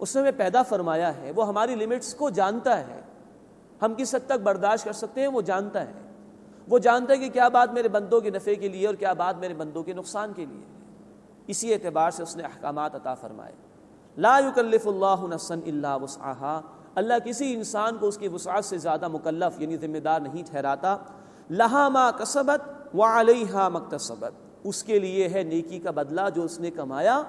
اس نے ہمیں پیدا فرمایا ہے، وہ ہماری لیمٹس کو جانتا ہے، ہم کس حد تک برداشت کر سکتے ہیں وہ جانتا ہے۔ وہ جانتا ہے کہ کیا بات میرے بندوں کے نفع کے لیے اور کیا بات میرے بندوں کے نقصان کے لیے ہے۔ اسی اعتبار سے اس نے احکامات عطا فرمائے۔ لا یکلف اللہ نفسا الا وسعها، اللہ کسی انسان کو اس کی وسعت سے زیادہ مکلف یعنی ذمہ دار نہیں ٹھہراتا۔ لہا ما کسبت وعلیہا ما اکتسبت، اس کے لیے ہے نیکی کا بدلہ جو اس نے کمایا،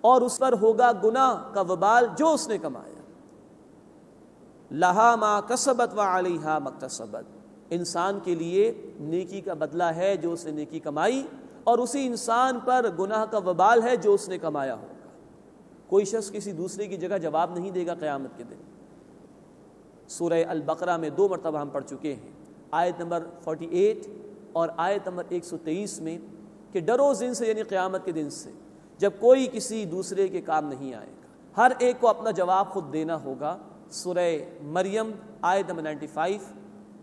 اور اس پر ہوگا گناہ کا وبال جو اس نے کمایا۔ لہا ما کسبت وعلیہا ما اکتسبت، انسان کے لیے نیکی کا بدلہ ہے جو اس نے نیکی کمائی، اور اسی انسان پر گناہ کا وبال ہے جو اس نے کمایا ہوگا۔ کوئی شخص کسی دوسرے کی جگہ جواب نہیں دے گا قیامت کے دن۔ سورہ البقرہ میں 2 مرتبہ ہم پڑھ چکے ہیں، آیت نمبر 48 اور آیت نمبر 123 میں، کہ ڈرو اس دن سے یعنی قیامت کے دن سے جب کوئی کسی دوسرے کے کام نہیں آئے گا، ہر ایک کو اپنا جواب خود دینا ہوگا۔ سورہ مریم آیت نمبر 95،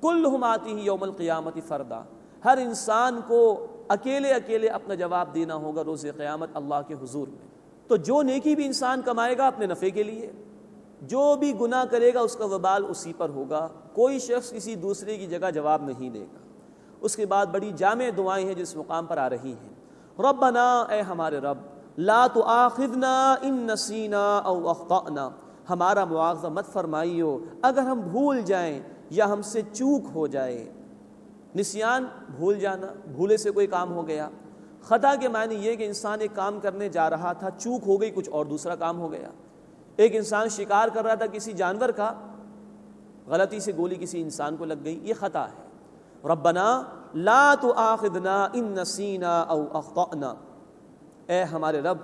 کلہم آتیہ یوم القیامت فردا، ہر انسان کو اکیلے اکیلے اپنا جواب دینا ہوگا روز قیامت اللہ کے حضور میں۔ تو جو نیکی بھی انسان کمائے گا اپنے نفع کے لیے، جو بھی گناہ کرے گا اس کا وبال اسی پر ہوگا، کوئی شخص کسی دوسرے کی جگہ جواب نہیں دے گا۔ اس کے بعد بڑی جامع دعائیں ہیں جس مقام پر آ رہی ہیں۔ ربنا، اے ہمارے رب، لا تؤاخذنا ان نسینا او اخطأنا، ہمارا مواخذہ مت فرمائیو اگر ہم بھول جائیں یا ہم سے چوک ہو جائے۔ نسیان بھول جانا، بھولے سے کوئی کام ہو گیا۔ خطا کے معنی یہ کہ انسان ایک کام کرنے جا رہا تھا، چوک ہو گئی، کچھ اور دوسرا کام ہو گیا۔ ایک انسان شکار کر رہا تھا کسی جانور کا، غلطی سے گولی کسی انسان کو لگ گئی، یہ خطا ہے۔ ربنا لا تؤاخذنا ان نسینا او اخطأنا، اے ہمارے رب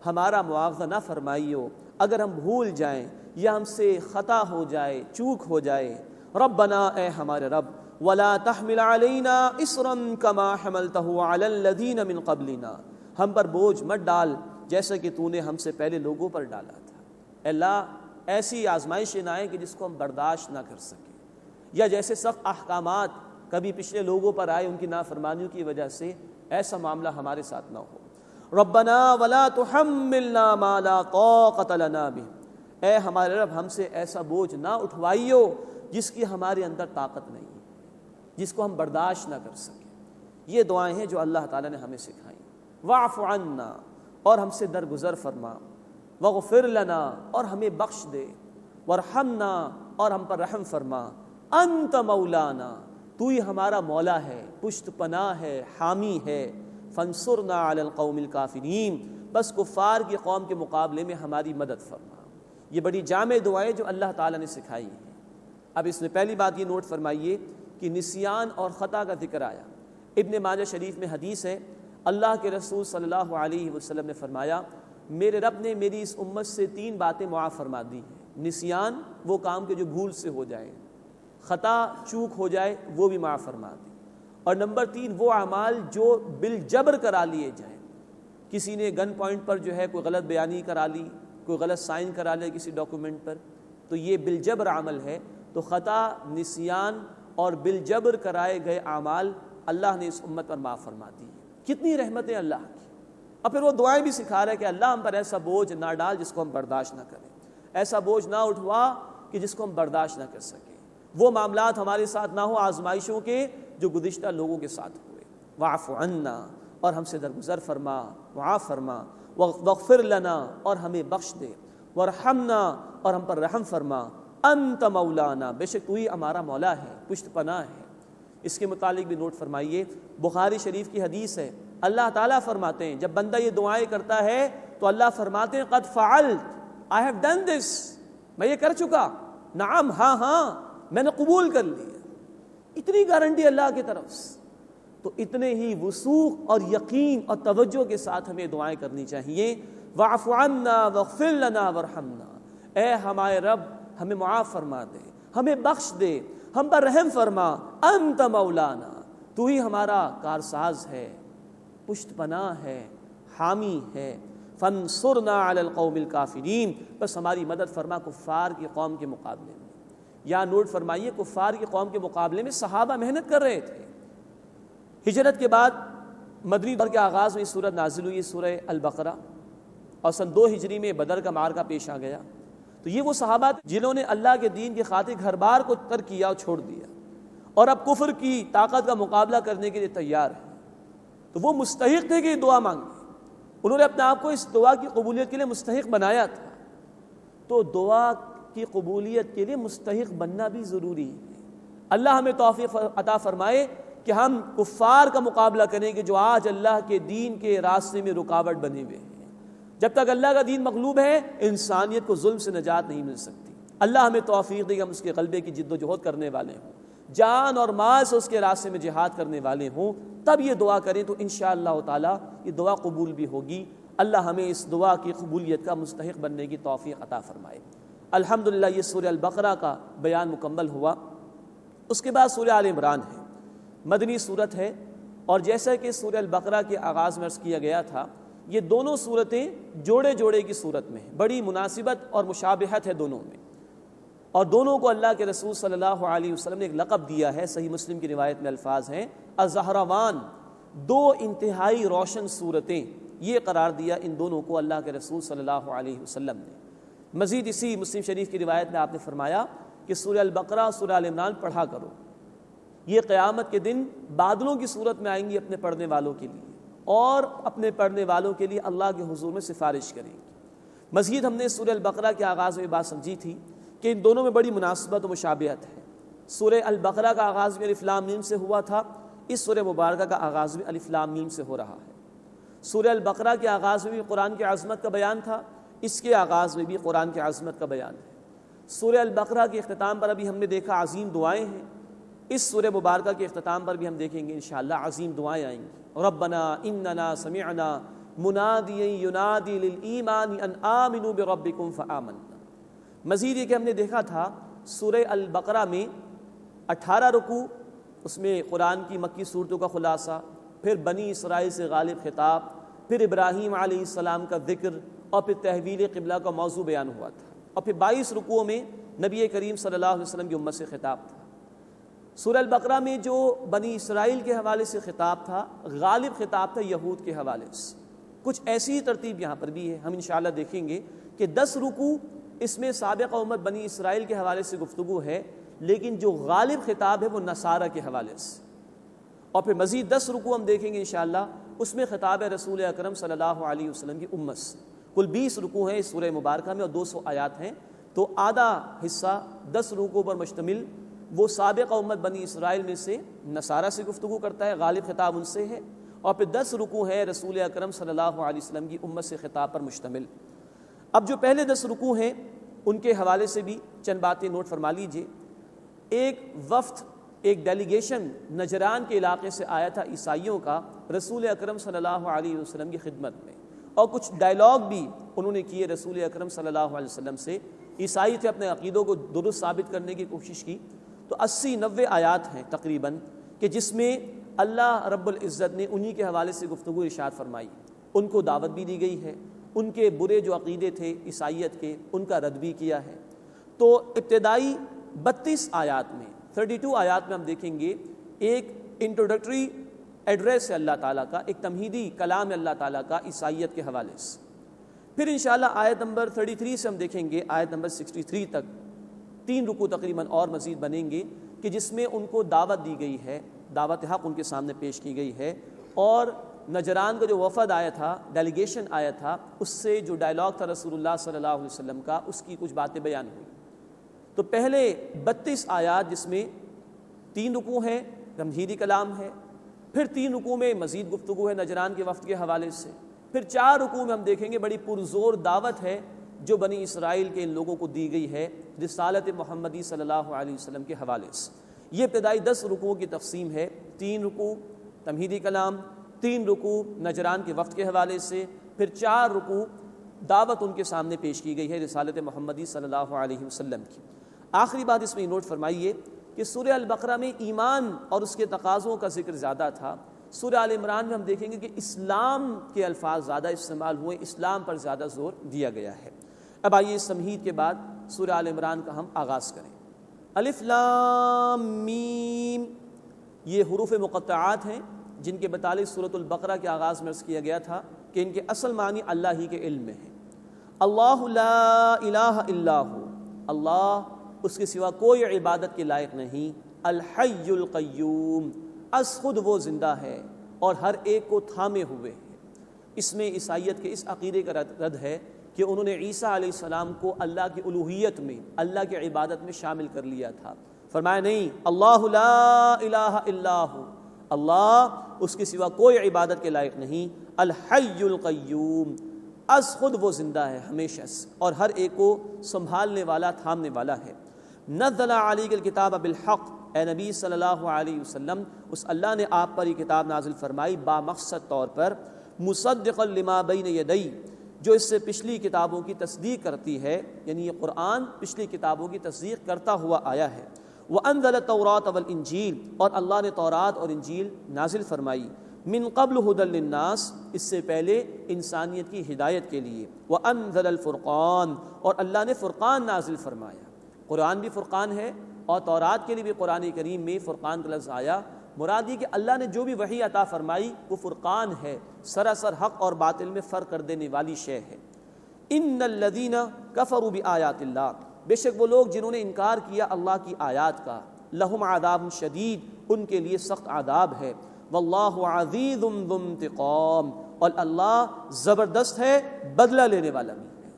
ہمارا مواخذہ نہ فرمائیو اگر ہم بھول جائیں یا ہم سے خطا ہو جائے، چوک ہو جائے۔ ربنا اے ہمارے رب ولا تحمل علینا اصرا کما حملته علی الذین من قبلنا، ہم پر بوجھ مت ڈال جیسا کہ تو نے ہم سے پہلے لوگوں پر ڈالا تھا۔ اے اللہ ایسی آزمائشیں نہ آئیں کہ جس کو ہم برداشت نہ کر سکیں، یا جیسے سخت احکامات کبھی پچھلے لوگوں پر آئے ان کی نافرمانیوں کی وجہ سے، ایسا معاملہ ہمارے ساتھ نہ ہو۔ ربنا ولا تحملنا ما لا طاقت لنا به، اے ہمارے رب ہم سے ایسا بوجھ نہ اٹھوائیو جس کی ہمارے اندر طاقت نہیں، جس کو ہم برداشت نہ کر سکیں۔ یہ دعائیں ہیں جو اللہ تعالیٰ نے ہمیں سکھائیں۔ واعف عنا، اور ہم سے درگزر فرما، واغفر لنا، اور ہمیں بخش دے، وارحمنا، اور ہم پر رحم فرما، انت مولانا، تو ہی ہمارا مولا ہے، پشت پناہ ہے، حامی ہے، فانصرنا علی القوم الکافرین، بس کفار کی قوم کے مقابلے میں ہماری مدد فرما۔ یہ بڑی جامع دعائیں جو اللہ تعالیٰ نے سکھائی ہیں۔ اب اس میں پہلی بات یہ نوٹ فرمائیے کہ نسیان اور خطا کا ذکر آیا۔ ابن ماجہ شریف میں حدیث ہے، اللہ کے رسول صلی اللہ علیہ وسلم نے فرمایا میرے رب نے میری اس امت سے 3 باتیں معاف فرما دی ہیں۔ نسیان، وہ کام کے جو بھول سے ہو جائے، خطا چوک ہو جائے وہ بھی معاف فرما دی، اور نمبر 3 وہ اعمال جو بالجبر کرا لیے جائیں۔ کسی نے گن پوائنٹ پر جو ہے کوئی غلط بیانی کرا لی، کوئی غلط سائن کرا لے کسی ڈاکومنٹ پر، تو یہ بالجبر عمل ہے۔ تو خطا، نسیان اور بالجبر کرائے گئے اعمال اللہ نے اس امت پر معاف فرما دی۔ کتنی رحمتیں اللہ کی۔ اور پھر وہ دعائیں بھی سکھا رہے کہ اللہ ہم پر ایسا بوجھ نہ ڈال جس کو ہم برداشت نہ کریں، ایسا بوجھ نہ اٹھوا کہ جس کو ہم برداشت نہ کر سکیں۔ وہ معاملات ہمارے ساتھ نہ ہو آزمائشوں کے جو گزشتہ لوگوں کے ساتھ ہوئے۔ واعف عنا، اور ہم سے درگزر فرما، معاف فرما، واغفر لنا، اور ہمیں بخش دے، وارحمنا، اور ہم پر رحم فرما، انت مولانا، بے شک تو ہی ہمارا مولا ہے، پشت پناہ ہے۔ اس کے متعلق بھی نوٹ فرمائیے، بخاری شریف کی حدیث ہے، اللہ تعالیٰ فرماتے ہیں جب بندہ یہ دعائیں کرتا ہے تو اللہ فرماتے ہیں قد فعلت، I have done this، میں یہ کر چکا، نعم، ہاں ہاں میں نے قبول کر لیا۔ اتنی گارنٹی اللہ کی طرف سے، تو اتنے ہی وثوق اور یقین اور توجہ کے ساتھ ہمیں دعائیں کرنی چاہیے۔ واعف عنا واغفر لنا وارحمنا، اے ہمارے رب ہمیں معاف فرما دے، ہمیں بخش دے، ہم پر رحم فرما، انت مولانا، تو ہی ہمارا کارساز ہے، پشت پناہ ہے، حامی ہے، فانصرنا علی القوم الکافرین، بس ہماری مدد فرما کفار کی قوم کے مقابلے میں۔ یا نوٹ فرمائیے کفار کی قوم کے مقابلے میں صحابہ محنت کر رہے تھے۔ ہجرت کے بعد مدنی دور کے آغاز میں سورت نازل ہوئی، سورہ البقرہ، اور سن 2 ہجری میں بدر کا معرکہ پیش آ گیا۔ تو یہ وہ صحابہ جنہوں نے اللہ کے دین کی خاطر گھر بار کو ترک کیا اور چھوڑ دیا، اور اب کفر کی طاقت کا مقابلہ کرنے کے لیے تیار ہیں۔ تو وہ مستحق تھے کہ یہ دعا مانگے، انہوں نے اپنے آپ کو اس دعا کی قبولیت کے لیے مستحق بنایا تھا۔ تو دعا کی قبولیت کے لیے مستحق بننا بھی ضروری ہے۔ اللہ ہمیں توفیق عطا فرمائے کہ ہم کفار کا مقابلہ کریں کہ جو آج اللہ کے دین کے راستے میں رکاوٹ بنے ہوئے ہیں۔ جب تک اللہ کا دین مغلوب ہے انسانیت کو ظلم سے نجات نہیں مل سکتی۔ اللہ ہمیں توفیق دے کہ ہم اس کے غلبے کی جد و جہد کرنے والے ہوں، جان اور مال سے اس کے راستے میں جہاد کرنے والے ہوں، تب یہ دعا کریں تو انشاءاللہ تعالی یہ دعا قبول بھی ہوگی۔ اللہ ہمیں اس دعا کی قبولیت کا مستحق بننے کی توفیق عطا فرمائے۔ الحمدللہ یہ سورہ البقرہ کا بیان مکمل ہوا۔ اس کے بعد سورہ آل عمران ہے، مدنی صورت ہے، اور جیسا کہ سورہ البقرہ کے آغاز میں عرض کیا گیا تھا، یہ دونوں صورتیں جوڑے جوڑے کی صورت میں ہیں، بڑی مناسبت اور مشابہت ہے دونوں میں، اور دونوں کو اللہ کے رسول صلی اللہ علیہ وسلم نے ایک لقب دیا ہے۔ صحیح مسلم کی روایت میں الفاظ ہیں الزہروان، 2 انتہائی روشن صورتیں، یہ قرار دیا ان دونوں کو اللہ کے رسول صلی اللہ علیہ وسلم نے۔ مزید اسی مسلم شریف کی روایت میں آپ نے فرمایا کہ سورہ البقرہ سورہ آل عمران پڑھا کرو، یہ قیامت کے دن بادلوں کی صورت میں آئیں گی اپنے پڑھنے والوں کے لیے، اور اپنے پڑھنے والوں کے لیے اللہ کے حضور میں سفارش کریں گی۔ مزید ہم نے سورہ البقرہ کے آغاز میں بات سمجھی تھی کہ ان دونوں میں بڑی مناسبت و مشابہت ہے۔ سورہ البقرہ کا آغاز بھی الف لام میم سے ہوا تھا، اس سورہ مبارکہ کا آغاز بھی الف لام میم سے ہو رہا ہے۔ سورہ البقرہ کے آغاز میں بھی قرآن کی عظمت کا بیان تھا، اس کے آغاز میں بھی قرآن کی عظمت کا بیان ہے۔ سورہ البقرہ کے اختتام پر ابھی ہم نے دیکھا عظیم دعائیں ہیں، اس سورہ مبارکہ کے اختتام پر بھی ہم دیکھیں گے انشاءاللہ عظیم دعائیں آئیں گی۔ ربنا اننا سمعنا منادیا ینادی للایمان ان آمنوا بربکم فآمنا۔ مزید یہ کہ ہم نے دیکھا تھا سورہ البقرہ میں 18 رکوع، اس میں قرآن کی مکی صورتوں کا خلاصہ، پھر بنی اسرائیل سے غالب خطاب، پھر ابراہیم علیہ السلام کا ذکر، اور پھر تحویل قبلہ کا موضوع بیان ہوا تھا، اور پھر 22 رکوعوں میں نبی کریم صلی اللہ علیہ وسلم کی امت سے خطاب تھا۔ سورہ البقرہ میں جو بنی اسرائیل کے حوالے سے خطاب تھا، غالب خطاب تھا یہود کے حوالے سے۔ کچھ ایسی ترتیب یہاں پر بھی ہے، ہم انشاءاللہ دیکھیں گے کہ 10 رکوع اس میں سابقہ امت بنی اسرائیل کے حوالے سے گفتگو ہے، لیکن جو غالب خطاب ہے وہ نصارہ کے حوالے سے، اور پھر مزید 10 رکوع ہم دیکھیں گے انشاءاللہ، اس میں خطاب ہے رسول اکرم صلی اللہ علیہ وسلم کی امت سے۔ کل 20 رکوع ہیں اس سورہ مبارکہ میں اور 200 آیات ہیں، تو آدھا حصہ 10 رکوع پر مشتمل وہ سابقہ امت بنی اسرائیل میں سے نصارہ سے گفتگو کرتا ہے، غالب خطاب ان سے ہے، اور پھر 10 رکوع ہے رسول اکرم صلی اللہ علیہ وسلم کی امت سے خطاب پر مشتمل۔ اب جو پہلے 10 رکوع ہیں ان کے حوالے سے بھی چند باتیں نوٹ فرما لیجئے۔ ایک وفد، ایک ڈیلیگیشن نجران کے علاقے سے آیا تھا عیسائیوں کا رسول اکرم صلی اللہ علیہ وسلم کی خدمت میں، اور کچھ ڈائلاگ بھی انہوں نے کیے رسول اکرم صلی اللہ علیہ وسلم سے۔ عیسائی تھے، اپنے عقیدوں کو درست ثابت کرنے کی کوشش کی، تو 80-90 آیات ہیں تقریباً کہ جس میں اللہ رب العزت نے انہی کے حوالے سے گفتگو ارشاد فرمائی، ان کو دعوت بھی دی گئی ہے، ان کے برے جو عقیدے تھے عیسائیت کے ان کا رد بھی کیا ہے۔ تو ابتدائی 32 آیات میں 32 آیات میں ہم دیکھیں گے ایک انٹروڈکٹری ایڈریس ہے اللہ تعالیٰ کا، ایک تمہیدی کلام ہے اللہ تعالیٰ کا عیسائیت کے حوالے سے۔ پھر انشاءاللہ آیت نمبر 33 سے ہم دیکھیں گے آیت نمبر 63 تک 3 رکوع تقریباً اور مزید بنیں گے کہ جس میں ان کو دعوت دی گئی ہے، دعوت حق ان کے سامنے پیش کی گئی ہے، اور نجران کا جو وفد آیا تھا، ڈیلیگیشن آیا تھا، اس سے جو ڈائلاگ تھا رسول اللہ صلی اللہ علیہ وسلم کا، اس کی کچھ باتیں بیان ہوئی۔ تو پہلے 32 آیات جس میں 3 رکوع ہیں، تمہیدی کلام ہے، پھر 3 رکوع میں مزید گفتگو ہے نجران کے وفد کے حوالے سے، پھر 4 رکوع میں ہم دیکھیں گے بڑی پرزور دعوت ہے جو بنی اسرائیل کے ان لوگوں کو دی گئی ہے رسالت محمدی صلی اللہ علیہ وسلم کے حوالے سے۔ یہ ابتدائی 10 رکوعوں کی تقسیم ہے، 3 رکوع تمہیدی کلام، 3 رکوع نجران کے وفد کے حوالے سے، پھر 4 رکوع دعوت ان کے سامنے پیش کی گئی ہے رسالت محمدی صلی اللہ علیہ وسلم کی۔ آخری بات اس میں نوٹ فرمائیے کہ سورہ البقرہ میں ایمان اور اس کے تقاضوں کا ذکر زیادہ تھا، سورہ آل عمران میں ہم دیکھیں گے کہ اسلام کے الفاظ زیادہ استعمال ہوئے، اسلام پر زیادہ زور دیا گیا ہے۔ اب آئیے اس تمہید کے بعد سورہ آل عمران کا ہم آغاز کریں۔ الف لام میم، یہ حروف مقطعات ہیں جن کے متعلق سورۃ البقرہ کے آغاز میں عرض کیا گیا تھا کہ ان کے اصل معنی اللہ ہی کے علم میں ہیں۔ اللہ لا الہ الا ہو، اللہ اس کے سوا کوئی عبادت کے لائق نہیں، الحی القیوم، از خود وہ زندہ ہے اور ہر ایک کو تھامے ہوئے ہے۔ اس میں عیسائیت کے اس عقیدے کا رد ہے کہ انہوں نے عیسیٰ علیہ السلام کو اللہ کی الوہیت میں، اللہ کی عبادت میں شامل کر لیا تھا۔ فرمایا نہیں، اللہ لا الہ الا ہو، اللہ اس کے سوا کوئی عبادت کے لائق نہیں، الحی القیوم، از خود وہ زندہ ہے ہمیشہ سے اور ہر ایک کو سنبھالنے والا، تھامنے والا ہے۔ نزل علیک الکتاب بالحق، اے نبی صلی اللہ علیہ وسلم، اس اللہ نے آپ پر یہ کتاب نازل فرمائی بامقصد طور پر، مصدقا لما بین یدی، جو اس سے پچھلی کتابوں کی تصدیق کرتی ہے، یعنی یہ قرآن پچھلی کتابوں کی تصدیق کرتا ہوا آیا ہے۔ وانزل التوراۃ والانجیل، اور اللہ نے تورات اور انجیل نازل فرمائی، من قبل ھدی للناس، اس سے پہلے انسانیت کی ہدایت کے لیے، وانزل الفرقان، اور اللہ نے فرقان نازل فرمایا۔ قرآن بھی فرقان ہے، اور تورات کے لیے بھی قرآن کریم میں فرقان کا لفظ آیا۔ مراد یہ کہ اللہ نے جو بھی وحی عطا فرمائی وہ فرقان ہے، سراسر حق اور باطل میں فرق کر دینے والی شے ہے۔ ان الذین کفروا بآیات اللہ، بے شک وہ لوگ جنہوں نے انکار کیا اللہ کی آیات کا، لہم عذاب شدید، ان کے لیے سخت عذاب ہے، واللہ عزیز ذو انتقام، اور اللہ زبردست ہے، بدلہ لینے والا بھی ہے۔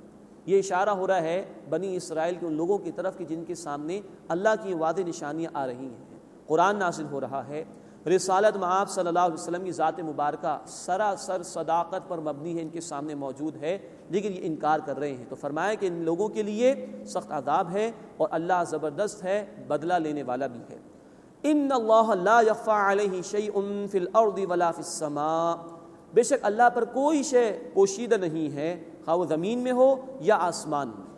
یہ اشارہ ہو رہا ہے بنی اسرائیل کے ان لوگوں کی طرف کہ جن کے سامنے اللہ کی واضح نشانیاں آ رہی ہیں، قرآن نازل ہو رہا ہے، رسالت مآب صلی اللہ علیہ وسلم کی ذات مبارکہ سراسر صداقت پر مبنی ہے، ان کے سامنے موجود ہے، لیکن یہ انکار کر رہے ہیں۔ تو فرمایا کہ ان لوگوں کے لیے سخت عذاب ہے اور اللہ زبردست ہے، بدلہ لینے والا بھی ہے۔ ان اللہ لا یخفی علیہ شیء فی الارض ولا فی السماء، بے شک اللہ پر کوئی شے پوشیدہ نہیں ہے، خواہ وہ زمین میں ہو یا آسمان میں۔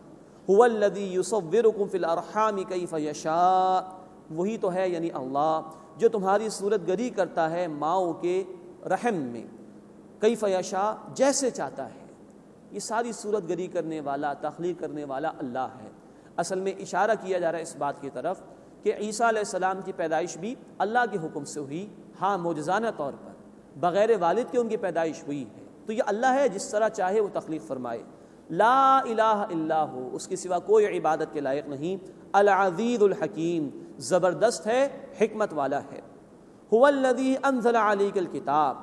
هو الذی یصورکم فی الارحام کیف یشاء، وہی تو ہے یعنی اللہ جو تمہاری صورت گری کرتا ہے ماؤں کے رحم میں، کیف یشاء جیسے چاہتا ہے۔ یہ ساری صورت گری کرنے والا، تخلیق کرنے والا اللہ ہے۔ اصل میں اشارہ کیا جا رہا ہے اس بات کی طرف کہ عیسیٰ علیہ السلام کی پیدائش بھی اللہ کے حکم سے ہوئی، ہاں معجزانہ طور پر، بغیر والد کے ان کی پیدائش ہوئی ہے۔ تو یہ اللہ ہے جس طرح چاہے وہ تخلیق فرمائے، لا الہ الا ہو، اس کے سوا کوئی عبادت کے لائق نہیں، العزیز الحکیم، زبردست ہے، حکمت والا ہے۔ هو الذی انزل علیک الکتاب،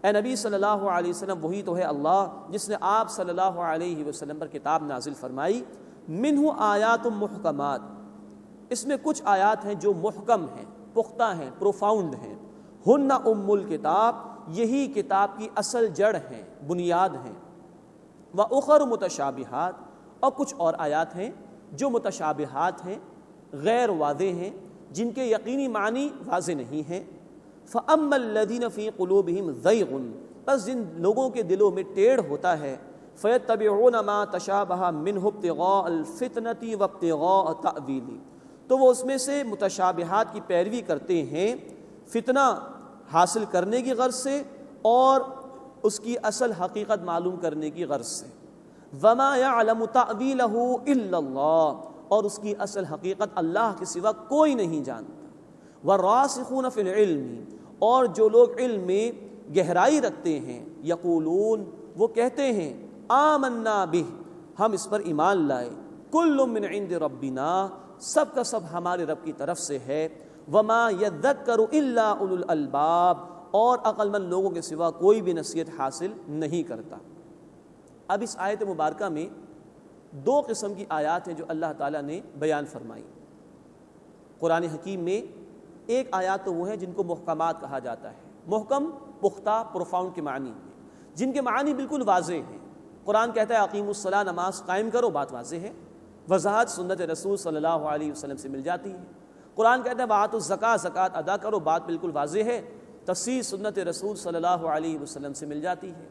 اے نبی صلی اللہ علیہ وسلم وہی تو ہے اللہ جس نے آپ صلی اللہ علیہ وسلم پر کتاب نازل فرمائی، منہ آیات محکمات، اس میں کچھ آیات ہیں جو محکم ہیں، پختہ ہیں، پروفاؤنڈ ہیں، ہن ام الکتاب، یہی کتاب کی اصل جڑ ہیں، بنیاد ہیں، وَأُخَرُ متشابہات، اور کچھ اور آیات ہیں جو متشابہات ہیں، غیر واضح ہیں، جن کے یقینی معنی واضح نہیں ہیں۔ فَأَمَّا الَّذِينَ فِي قُلُوبِهِمْ زَيْغٌ، بس جن لوگوں کے دلوں میں ٹیڑھ ہوتا ہے، فَيَتَّبِعُونَ مَا تَشَابَهَ مِنْهُ ابْتِغَاءَ الْفِتْنَةِ وَابْتِغَاءَ تَأْوِيلِهِ، تو وہ اس میں سے متشابہات کی پیروی کرتے ہیں فتنہ حاصل کرنے کی غرض سے اور اس کی اصل حقیقت معلوم کرنے کی غرض سے۔ وَمَا يَعْلَمُ تَأْوِيلَهُ إِلَّا اللَّهُ، اور اس کی اصل حقیقت اللہ کے سوا کوئی نہیں جانتا۔ وَالرَّاسِخُونَ فِي الْعِلْمِ، اور جو لوگ علم میں گہرائی رکھتے ہیں، یقولون، وہ کہتے ہیں، آمنا بہ، ہم اس پر ایمان لائے، کل من عند ربنا، سب کا سب ہمارے رب کی طرف سے ہے، وما یذکر الا اولو الالباب، اور عقل مند لوگوں کے سوا کوئی بھی نصیحت حاصل نہیں کرتا۔ اب اس آیت مبارکہ میں دو قسم کی آیات ہیں جو اللہ تعالیٰ نے بیان فرمائی۔ قرآن حکیم میں ایک آیات تو وہ ہیں جن کو محکمات کہا جاتا ہے، محکم، پختہ، پروفاؤنڈ کے معنی میں، جن کے معنی بالکل واضح ہیں۔ قرآن کہتا ہے اقیموا الصلاۃ، نماز قائم کرو، بات واضح ہے، وضاحت سنت رسول صلی اللہ علیہ وسلم سے مل جاتی ہے۔ قرآن کہتا ہے وآتوا الزکاۃ، زکوٰۃ ادا کرو، بات بالکل واضح ہے، تفسیر سنت رسول صلی اللہ علیہ وسلم سے مل جاتی ہے۔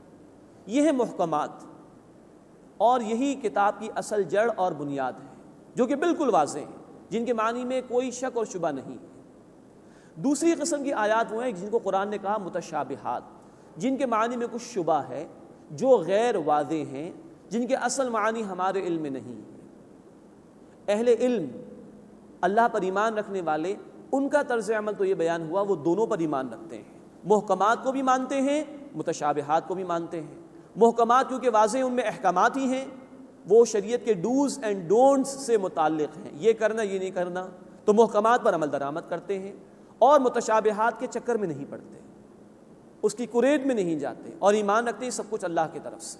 یہ ہے محکمات، اور یہی کتاب کی اصل جڑ اور بنیاد ہے، جو کہ بالکل واضح ہیں، جن کے معنی میں کوئی شک اور شبہ نہیں ہے۔ دوسری قسم کی آیات وہ ہیں جن کو قرآن نے کہا متشابہات، جن کے معنی میں کچھ شبہ ہے، جو غیر واضح ہیں، جن کے اصل معنی ہمارے علم میں نہیں ہیں۔ اہل علم، اللہ پر ایمان رکھنے والے، ان کا طرز عمل تو یہ بیان ہوا، وہ دونوں پر ایمان رکھتے ہیں، محکمات کو بھی مانتے ہیں، متشابہات کو بھی مانتے ہیں۔ محکمات کیونکہ واضح ان میں احکامات ہی ہیں، وہ شریعت کے ڈوز اینڈ ڈونٹس سے متعلق ہیں، یہ کرنا یہ نہیں کرنا، تو محکمات پر عمل درآمد کرتے ہیں، اور متشابہات کے چکر میں نہیں پڑتے، اس کی قرید میں نہیں جاتے، اور ایمان رکھتے ہیں سب کچھ اللہ کی طرف سے۔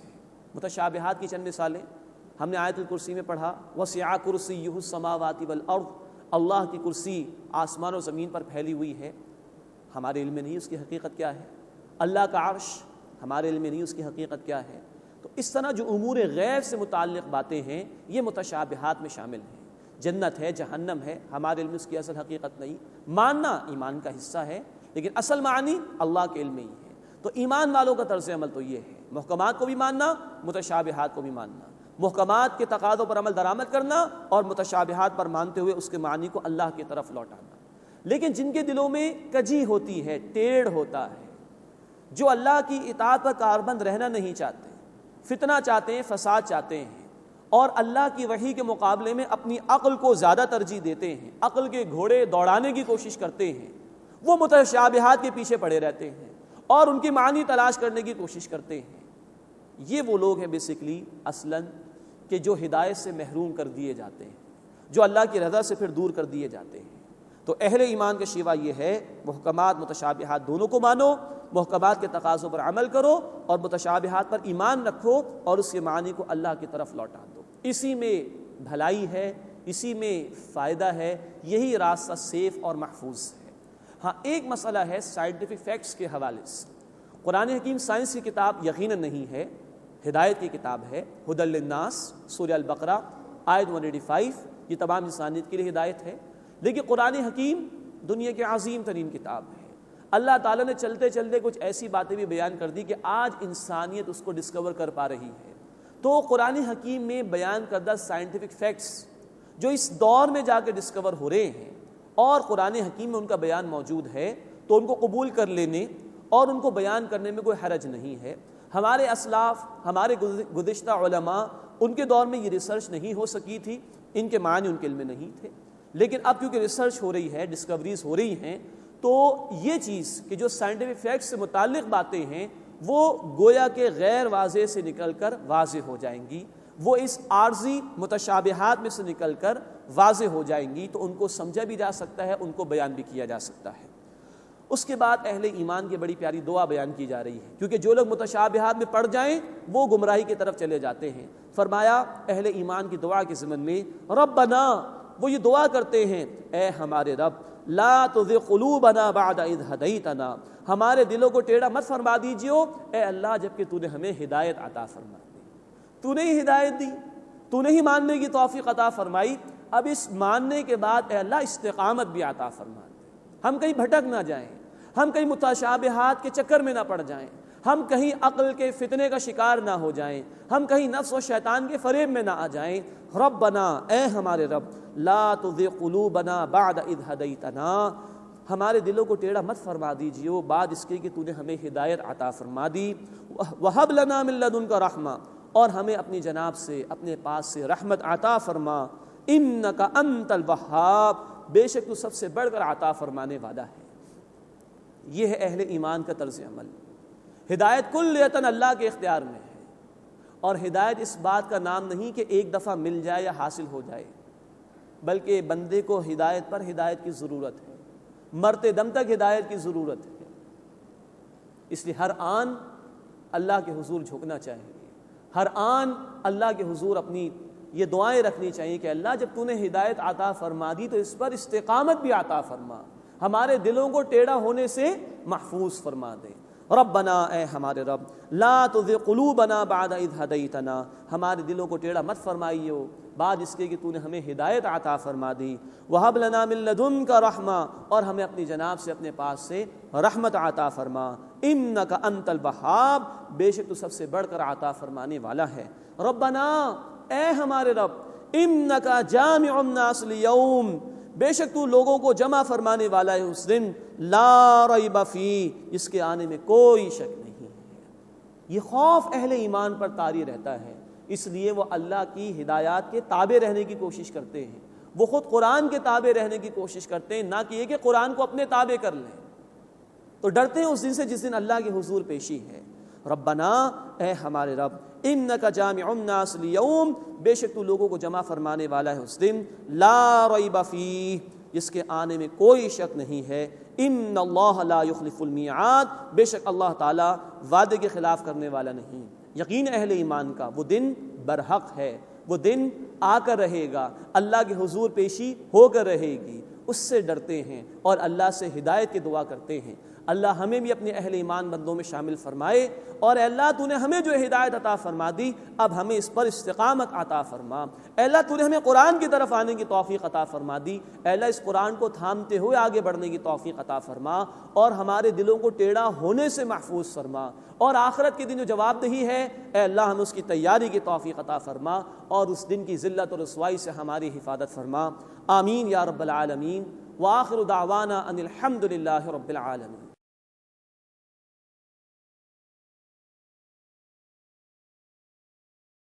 متشابہات کی چند مثالیں ہم نے آیت الکرسی میں پڑھا، وسع کرسیہ السماوات والارض، اللہ کی کرسی آسمان و زمین پر پھیلی ہوئی ہے، ہمارے علم میں نہیں اس کی حقیقت کیا ہے۔ اللہ کا عرش، ہمارے علم میں نہیں اس کی حقیقت کیا ہے۔ تو اس طرح جو امور غیب سے متعلق باتیں ہیں یہ متشابہات میں شامل ہیں۔ جنت ہے، جہنم ہے، ہمارے علم میں اس کی اصل حقیقت نہیں، ماننا ایمان کا حصہ ہے، لیکن اصل معنی اللہ کے علم میں ہی ہے۔ تو ایمان والوں کا طرز عمل تو یہ ہے، محکمات کو بھی ماننا، متشابہات کو بھی ماننا، محکمات کے تقاضوں پر عمل درآمد کرنا، اور متشابہات پر مانتے ہوئے اس کے معنی کو اللہ کی طرف لوٹانا۔ لیکن جن کے دلوں میں کجی ہوتی ہے، ٹیڑھ ہوتا ہے، جو اللہ کی اطاعت پر کاربند رہنا نہیں چاہتے، فتنہ چاہتے ہیں، فساد چاہتے ہیں، اور اللہ کی وحی کے مقابلے میں اپنی عقل کو زیادہ ترجیح دیتے ہیں، عقل کے گھوڑے دوڑانے کی کوشش کرتے ہیں، وہ متشابہات کے پیچھے پڑے رہتے ہیں اور ان کی معنی تلاش کرنے کی کوشش کرتے ہیں۔ یہ وہ لوگ ہیں بیسیکلی اصلاً کہ جو ہدایت سے محروم کر دیے جاتے ہیں، جو اللہ کی رضا سے پھر دور کر دیے جاتے ہیں۔ تو اہل ایمان کا شیوا یہ ہے، محکمات متشابہات دونوں کو مانو، محکمات کے تقاضوں پر عمل کرو، اور متشابہات پر ایمان رکھو اور اس کے معنی کو اللہ کی طرف لوٹا دو۔ اسی میں بھلائی ہے، اسی میں فائدہ ہے، یہی راستہ سیف اور محفوظ ہے۔ ہاں ایک مسئلہ ہے سائنٹیفک فیکٹس کے حوالے سے، قرآن حکیم سائنس کی کتاب یقیناً نہیں ہے، ہدایت کی کتاب ہے، ہدی للناس، سورہ البقرہ آیت 185، یہ تمام انسانیت کے لیے ہدایت ہے۔ لیکن قرآن حکیم دنیا کی عظیم ترین کتاب ہے۔ اللہ تعالیٰ نے چلتے چلتے کچھ ایسی باتیں بھی بیان کر دی کہ آج انسانیت اس کو ڈسکور کر پا رہی ہے۔ تو قرآن حکیم میں بیان کردہ سائنٹیفک فیکٹس جو اس دور میں جا کے ڈسکور ہو رہے ہیں، اور قرآن حکیم میں ان کا بیان موجود ہے تو ان کو قبول کر لینے اور ان کو بیان کرنے میں کوئی حرج نہیں ہے۔ ہمارے اسلاف، ہمارے گزشتہ علماء، ان کے دور میں یہ ریسرچ نہیں ہو سکی تھی، ان کے معنی ان کے علم میں نہیں تھے، لیکن اب کیونکہ ریسرچ ہو رہی ہے، ڈسکوریز ہو رہی ہیں، تو یہ چیز کہ جو سائنٹیفک فیکٹس سے متعلق باتیں ہیں وہ گویا کہ غیر واضح سے نکل کر واضح ہو جائیں گی، وہ اس عارضی متشابہات میں سے نکل کر واضح ہو جائیں گی، تو ان کو سمجھا بھی جا سکتا ہے، ان کو بیان بھی کیا جا سکتا ہے۔ اس کے بعد اہل ایمان کی بڑی پیاری دعا بیان کی جا رہی ہے، کیونکہ جو لوگ متشابہات میں پڑ جائیں وہ گمراہی کی طرف چلے جاتے ہیں۔ فرمایا اہل ایمان کی دعا کے ضمن میں ربنا، وہ یہ دعا کرتے ہیں اے ہمارے رب، لا تزغ قلوبنا بعد اذ ہدیتنا، ہمارے دلوں کو ٹیڑھا مت فرما دیجیو اے اللہ جبکہ تو نے ہمیں ہدایت عطا فرما دی، تو نے ہی ہدایت دی، تو نے ہی ماننے کی توفیق عطا فرمائی، اب اس ماننے کے بعد اے اللہ استقامت بھی عطا فرما دے، ہم کہیں بھٹک نہ جائیں، ہم کہیں متشابہات کے چکر میں نہ پڑ جائیں، ہم کہیں عقل کے فتنے کا شکار نہ ہو جائیں، ہم کہیں نفس و شیطان کے فریب میں نہ آ جائیں۔ ربنا، اے ہمارے رب، لا تزغ قلوبنا بعد اذ ہدیتنا، ہمارے دلوں کو ٹیڑھا مت فرما دیجیے بعد اس کے کہ تو نے ہمیں ہدایت عطا فرما دی، وہب لنا من لدنک رحمہ، اور ہمیں اپنی جناب سے، اپنے پاس سے رحمت عطا فرما، انک انت الوہاب، بے شک تو سب سے بڑھ کر عطا فرمانے والا ہے۔ یہ ہے اہل ایمان کا طرز عمل۔ ہدایت کلیتاً اللہ کے اختیار میں ہے، اور ہدایت اس بات کا نام نہیں کہ ایک دفعہ مل جائے یا حاصل ہو جائے، بلکہ بندے کو ہدایت پر ہدایت کی ضرورت ہے، مرتے دم تک ہدایت کی ضرورت ہے۔ اس لیے ہر آن اللہ کے حضور جھکنا چاہیے، ہر آن اللہ کے حضور اپنی یہ دعائیں رکھنی چاہیے کہ اللہ جب تو نے ہدایت عطا فرما دی تو اس پر استقامت بھی عطا فرما، ہمارے دلوں کو ٹیڑھا ہونے سے محفوظ فرما دے۔ ربنا، اے ہمارے رب، لا تزغ قلوبنا بعد اذ ہدیتنا، ہمارے دلوں کو ٹیڑھا مت فرمائیو بعد اس کے کہ تو نے ہمیں ہدایت عطا فرما دی، وہب لنا من لدنک رحمہ، اور ہمیں اپنی جناب سے، اپنے پاس سے رحمت عطا فرما، انک انت الوہاب، بے شک تو سب سے بڑھ کر عطا فرمانے والا ہے۔ ربنا، اے ہمارے رب، انک جامع الناس لیوم، بے شک تو لوگوں کو جمع فرمانے والا ہے اس دن، لا ریب فیہ، اس کے آنے میں کوئی شک نہیں ہے۔ یہ خوف اہل ایمان پر طاری رہتا ہے، اس لیے وہ اللہ کی ہدایات کے تابع رہنے کی کوشش کرتے ہیں، وہ خود قرآن کے تابع رہنے کی کوشش کرتے ہیں، نہ کہ یہ کہ قرآن کو اپنے تابع کر لیں، تو ڈرتے ہیں اس دن سے جس دن اللہ کے حضور پیشی ہے۔ ربنا، اے ہمارے رب، انک جامع الناس لیوم، بے شک تو لوگوں کو جمع فرمانے والا ہے اس دن، لا ریب فیہ، جس کے آنے میں کوئی شک نہیں ہے، ان اللہ لا یخلف المیعاد، بے شک اللہ تعالی وعدے کے خلاف کرنے والا نہیں۔ یقین اہل ایمان کا وہ دن برحق ہے، وہ دن آ کر رہے گا، اللہ کے حضور پیشی ہو کر رہے گی، اس سے ڈرتے ہیں اور اللہ سے ہدایت کی دعا کرتے ہیں۔ اللہ ہمیں بھی اپنے اہل ایمان بندوں میں شامل فرمائے، اور اے اللہ تو نے ہمیں جو ہدایت عطا فرما دی اب ہمیں اس پر استقامت عطا فرما۔ اے اللہ تو نے ہمیں قرآن کی طرف آنے کی توفیق عطا فرما دی، اے اللہ اس قرآن کو تھامتے ہوئے آگے بڑھنے کی توفیق عطا فرما، اور ہمارے دلوں کو ٹیڑھا ہونے سے محفوظ فرما، اور آخرت کے دن جو جواب دہی ہے اے اللہ ہمیں اس کی تیاری کی توفیق عطا فرما، اور اس دن کی ذلت اور رسوائی سے ہماری حفاظت فرما۔ آمین یا رب العالمین، وآخر دعوانا ان الحمد للہ رب العالمین۔